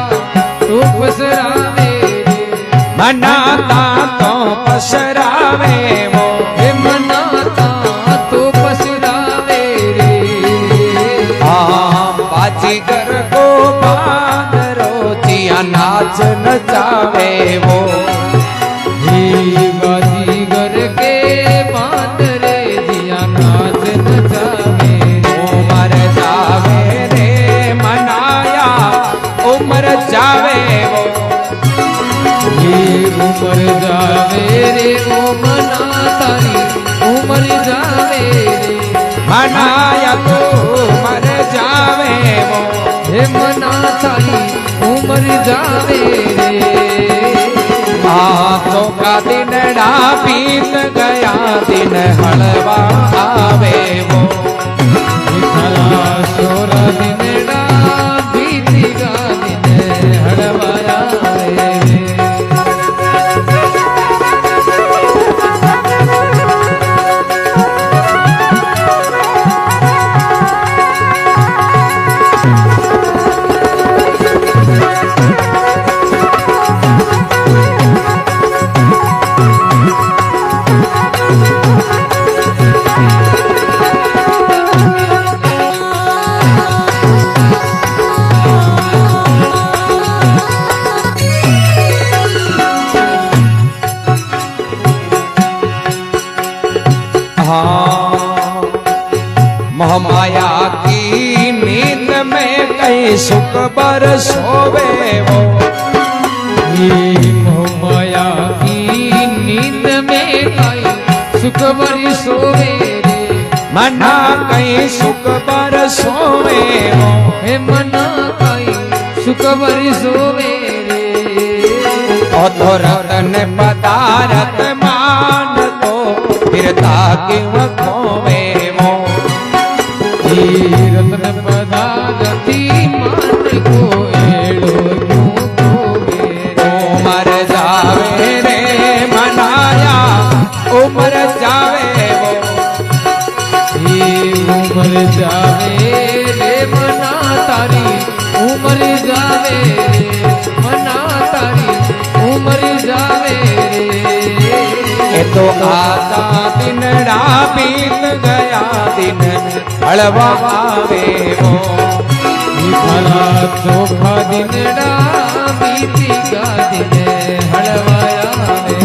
मनाता तो पसरावे वो, हे मनाता तो पसरावे रे। बाजीगर को बांदरो जिया नाच नचावे वो, बाजीगर के बांदरे जिया नाच नचावे। उमर जावे रे मनाया उमर जावे वो, उमर जावे रे ओ मना तारी उमर जावे रे। मनाया तो उमर जावे वो, हे मना तारी उमर जावे रे। तो का दिन डा बीत गया दिन हलवा आवे वो, सोरा दिन डा बीती गा दिन हड़वाया रे। मोहमाया की नींद में कहीं सुख बरसोवे वो, मोहमाया की नींद में कई सुख बरी सोवे रे। मना कहीं सुख बरसोवे वो, हे मना कई सुख बरी सोवे रे। तो रतन पदारथ मान को फिरता क्यों खोवे वो, रतन पदारथी मान को एड़ो क्यों खोवे रे। उमर जावे रे मनाया उमर जावे वो, उमर जावे रे मना तारी उमर जावे रे। मना तारी उमर जावे रे। तो आता दिन डा बीत गया दिन हलवा आवे वो, भला चोखा दिन डा बीती गा दिन हड़वाया रे।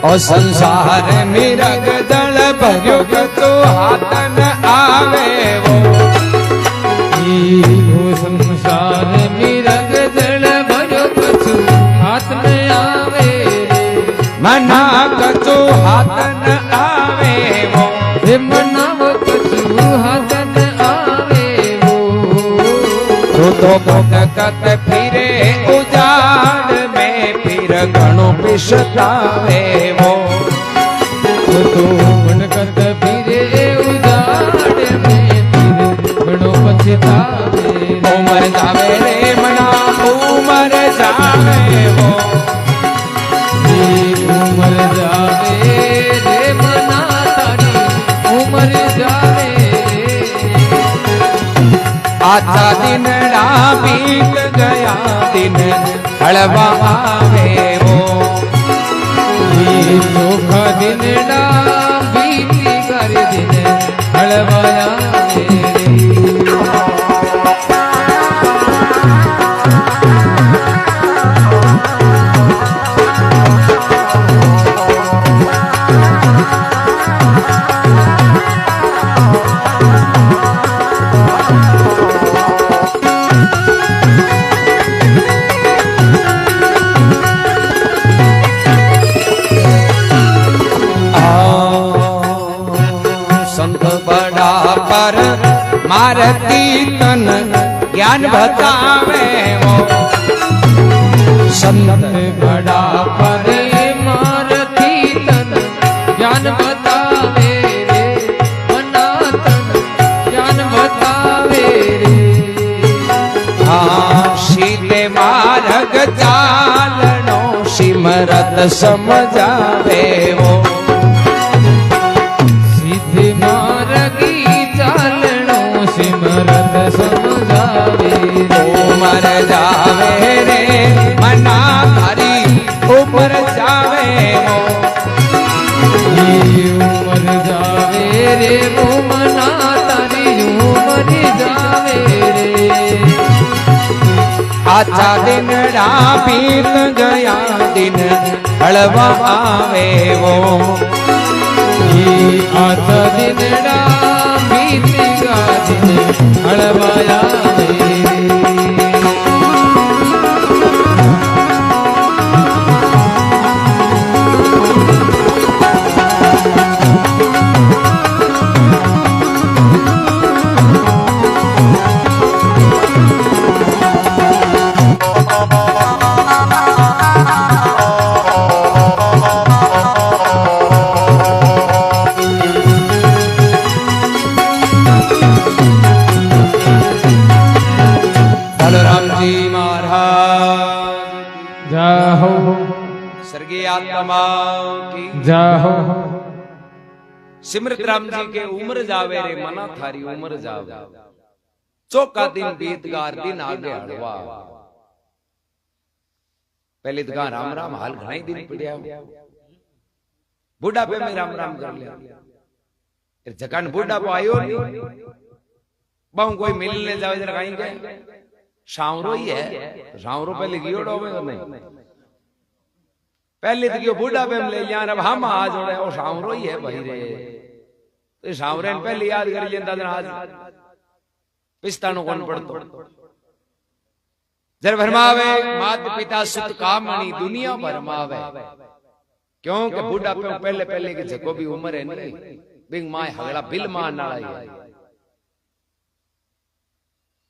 और संसार में रग दल भर्यो तो हाथ न आवे वो, संसार में रग दल भरो कछु हाथ में आवे रे। मना कचो हाथ न आवे वो, हे मनाव कछु हाथ न आवे वो। तो भटकत फिरे उजाड़ में फिर घणो पिछतावे वो, तो भटकत फिरे उजाड़ में फिर घणो पछतावे रे। उमर जावे रे मना उमर जावे वो, उमर जावे रे मना तारी उमर जावे। आता दिन डा बीत गया दिन हलवा आवे वो, चोखा दिन डा बीती कर दिन हड़वाया रे। मारती तन ज्ञान बतावे वो, संत बड़ा परे मारती समझावे वो सीधे मार्गी चालनो सिमरत समझावे उमर जावे रे मना थारी ऊपर जावे वो उमर जावे रे वो मना तारी उमर जावे रे आचा दिन बीत गया दिन हलवा आवे वो आचा दिन बीत गया दिन हलवा आवे सिमरत राम जी के उम्र जावे रे मना थारी उम्र जावे चौका दिन बीत गार दिन आगे हड़वा पहले तो राम राम हाल घणाई दिन पड़िया बुढ़ापे में राम राम कर लिया जकान बुढ़ापो आयो बहु कोई मिलने जावे जरा कहीं गए शावरो ही है शावरो पहले गियोड़ो में तो नहीं पहले तो क्यों बुढ़ापे में ले लिया अब हम आज हो रहे वो शावरो ही है भाई रे तो शावरे ने पहले याद कर लिया था आज पिस्तानो कौन पड़तो जर भरमावे मात पिता सुत कामणी दुनिया भरमावे क्योंकि बुढ़ापे में पहले पहले के जको भी उम्र है नहीं बिंग माए हगड़ा बिल मां नालाई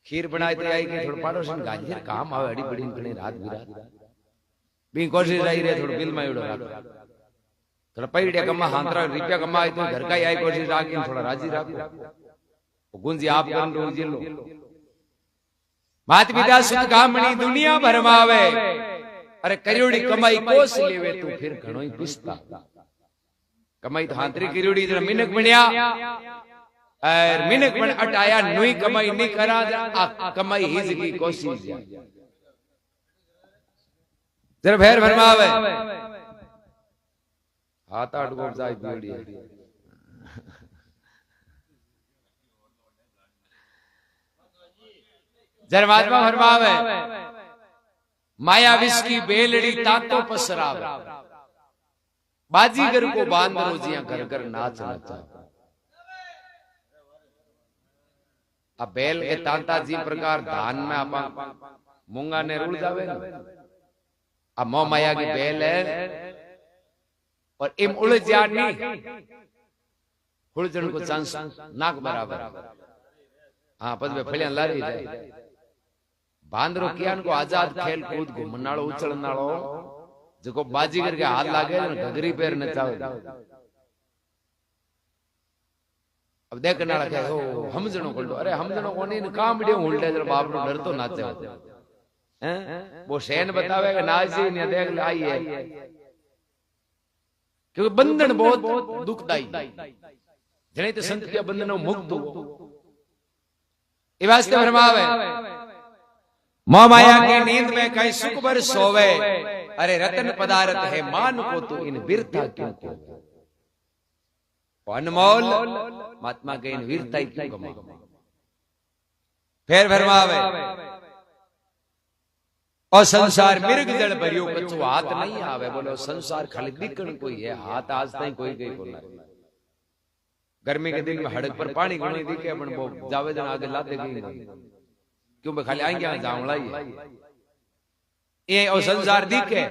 खीर बनाए थे आई के थोड़ा पड़ोसन गाजर काम आवे अड़ी बड़ी कने रात बिरात बिंग कोशिश रही रे थोड़ा बिल में उड़ो रात थोड़ा पैड़े कमा हांतरा रुपया कमा आई तो घर का ही आई कोशिश राखी थोड़ा राजी राखो गुंजी आप कर लो जिलो मात पिता सुत कामणी दुनिया भरमावे अरे करोड़ी कमाई कोस लेवे तू फिर घणो ही पिसता कमाई तो हांतरी करोड़ी जरा मिनक बनया और मिनक बन अटाया नुई कमाई नहीं करा कमाई हिज की कोशिश जरा भैर भरमावे हाथ आठ गोप जाए पीड़ी जरमात्मा भरमावे माया विष की बेलड़ी तातो पसरावे बाजीगर को बांध रोजियां कर कर नाच नचा अब बेल के तांता जी प्रकार धान में आप मूंगा ने रुड़ जावे अब मो माया की बेल है और इम उलझ जानी उलझन को चांस नाक बराबर हाँ पद में फलियां लारी जाए बांदरो कियान को आजाद खेल कूद घूमनाड़ो उछलनाड़ो जो बाजीगर के हाथ लागे घगरी पैर नचावे अब देखना लगे ओ हमजणो कोल्डो अरे हमजणो कोनी ने कामड़ियो उल्टे जरा बाप रो डर तो नाचे हैं वो शेन बतावे कि नाची ने देख लाई है क्योंकि बंधन बहुत दुखदाई जने तो संत के बंधनों मुक्त हो ए वास्ते भरमावे मोह माया की नींद में कहीं सुख भर सोवे अरे रतन पदार्थ है मान को तू इन वीरता क्यों को अनमोल महात्मा के इन वीरता क्यों कमा फिर भरमावे और संसार मिर्ग जल भरियो कछु हाथ नहीं आवे बोलो संसार खाली दिखण कोई है हाथ आज तक कोई कोई बोला गर्मी के दिन में हड़क पर पानी घणी दिखे अपन वो जावे जन आगे लाते गई क्यों बे खाली आएंगे जावला ही ये और संसार दिखे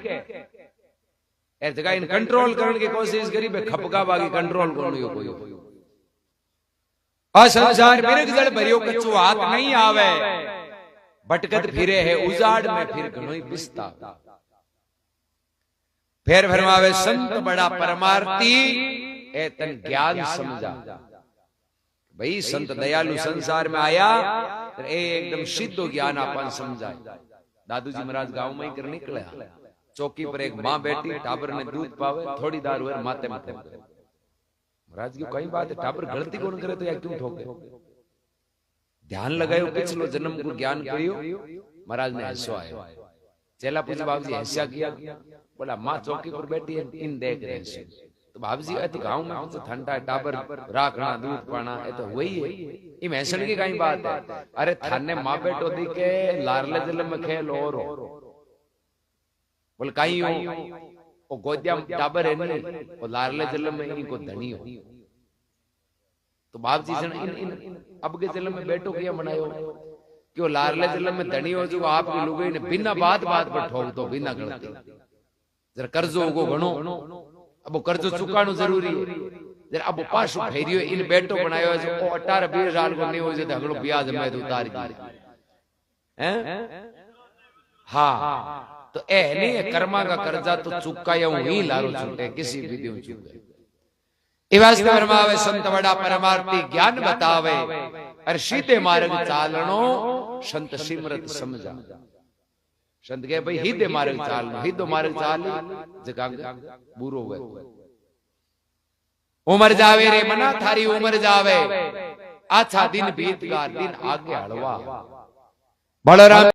ए जगह इन कंट्रोल करने की कोशिश करी बे खपका बागी कंट्रोल करनो यो कोई और संसार मिर्ग जल भरियो कछु हाथ नहीं आवे भटकत फिरे है उजाड़ में फिर घणो ही पिसता फिर भरमावे संत बड़ा परमार्थी ए तन ज्ञान समझा भाई संत दयालु संसार में आया एकदम सिद्ध ज्ञान आपन समझाए दादू जी महाराज गांव में ही कर निकले चौकी पर एक माँ बैठी, टाबर ने दूध पावे, थोड़ी दारू है माथे में ठोके। महाराज की कई बात है, टाबर गलती कौन करे तो या क्यों ठोके? ध्यान लगायो, पिछलो जन्म को ज्ञान करियो। महाराज ने हंसो आयो। चेला पूछे बाबू जी हंसा किया? बोला माँ चौकी पर बैठी है, इन देख रहे हैं। तो बाबू जी तो गाँव में तो ठंडा टाबर राखना दूध पाना ये तो वही है, ये भैंसन की कहीं बात है। अरे थाने माँ बेटो दी के लारले जल में खेल और बोल कहीं हो वो गोदिया टाबर है नहीं, वो लारले जल में इनको धनी हो। तो बाप जी जन इन अब के जल में बैठो किया बनायो कि वो लारले जल में धनी हो जो आपकी लुगाई ने बिना बात पर ठोक दो, बिना गलती। जरा कर्जो को गणो, अब वो कर्जो चुकानो जरूरी है। जरा अब पासो फेरियो इन बैठो बनायो जो 18-20 साल को नहीं हो जे अगलो ब्याज में तो उतार दी हैं। हाँ तो ए नहीं कर्मा का कर्जा तो चुकाया ही लारो छूटे, किसी भी दिन चुके। इवास्ते फरमावे संत बड़ा परमार्थी ज्ञान बतावे, अरे सीधे मार्ग चालनो संत सिमरत समझा। संत कहे भाई हिदे मार्ग चालनो, हिदो मार्ग चाल जगह बुरो हुए। उमर जावे रे मना थारी उमर जावे, अच्छा दिन बीत गया दिन आगे हलवा। बलराम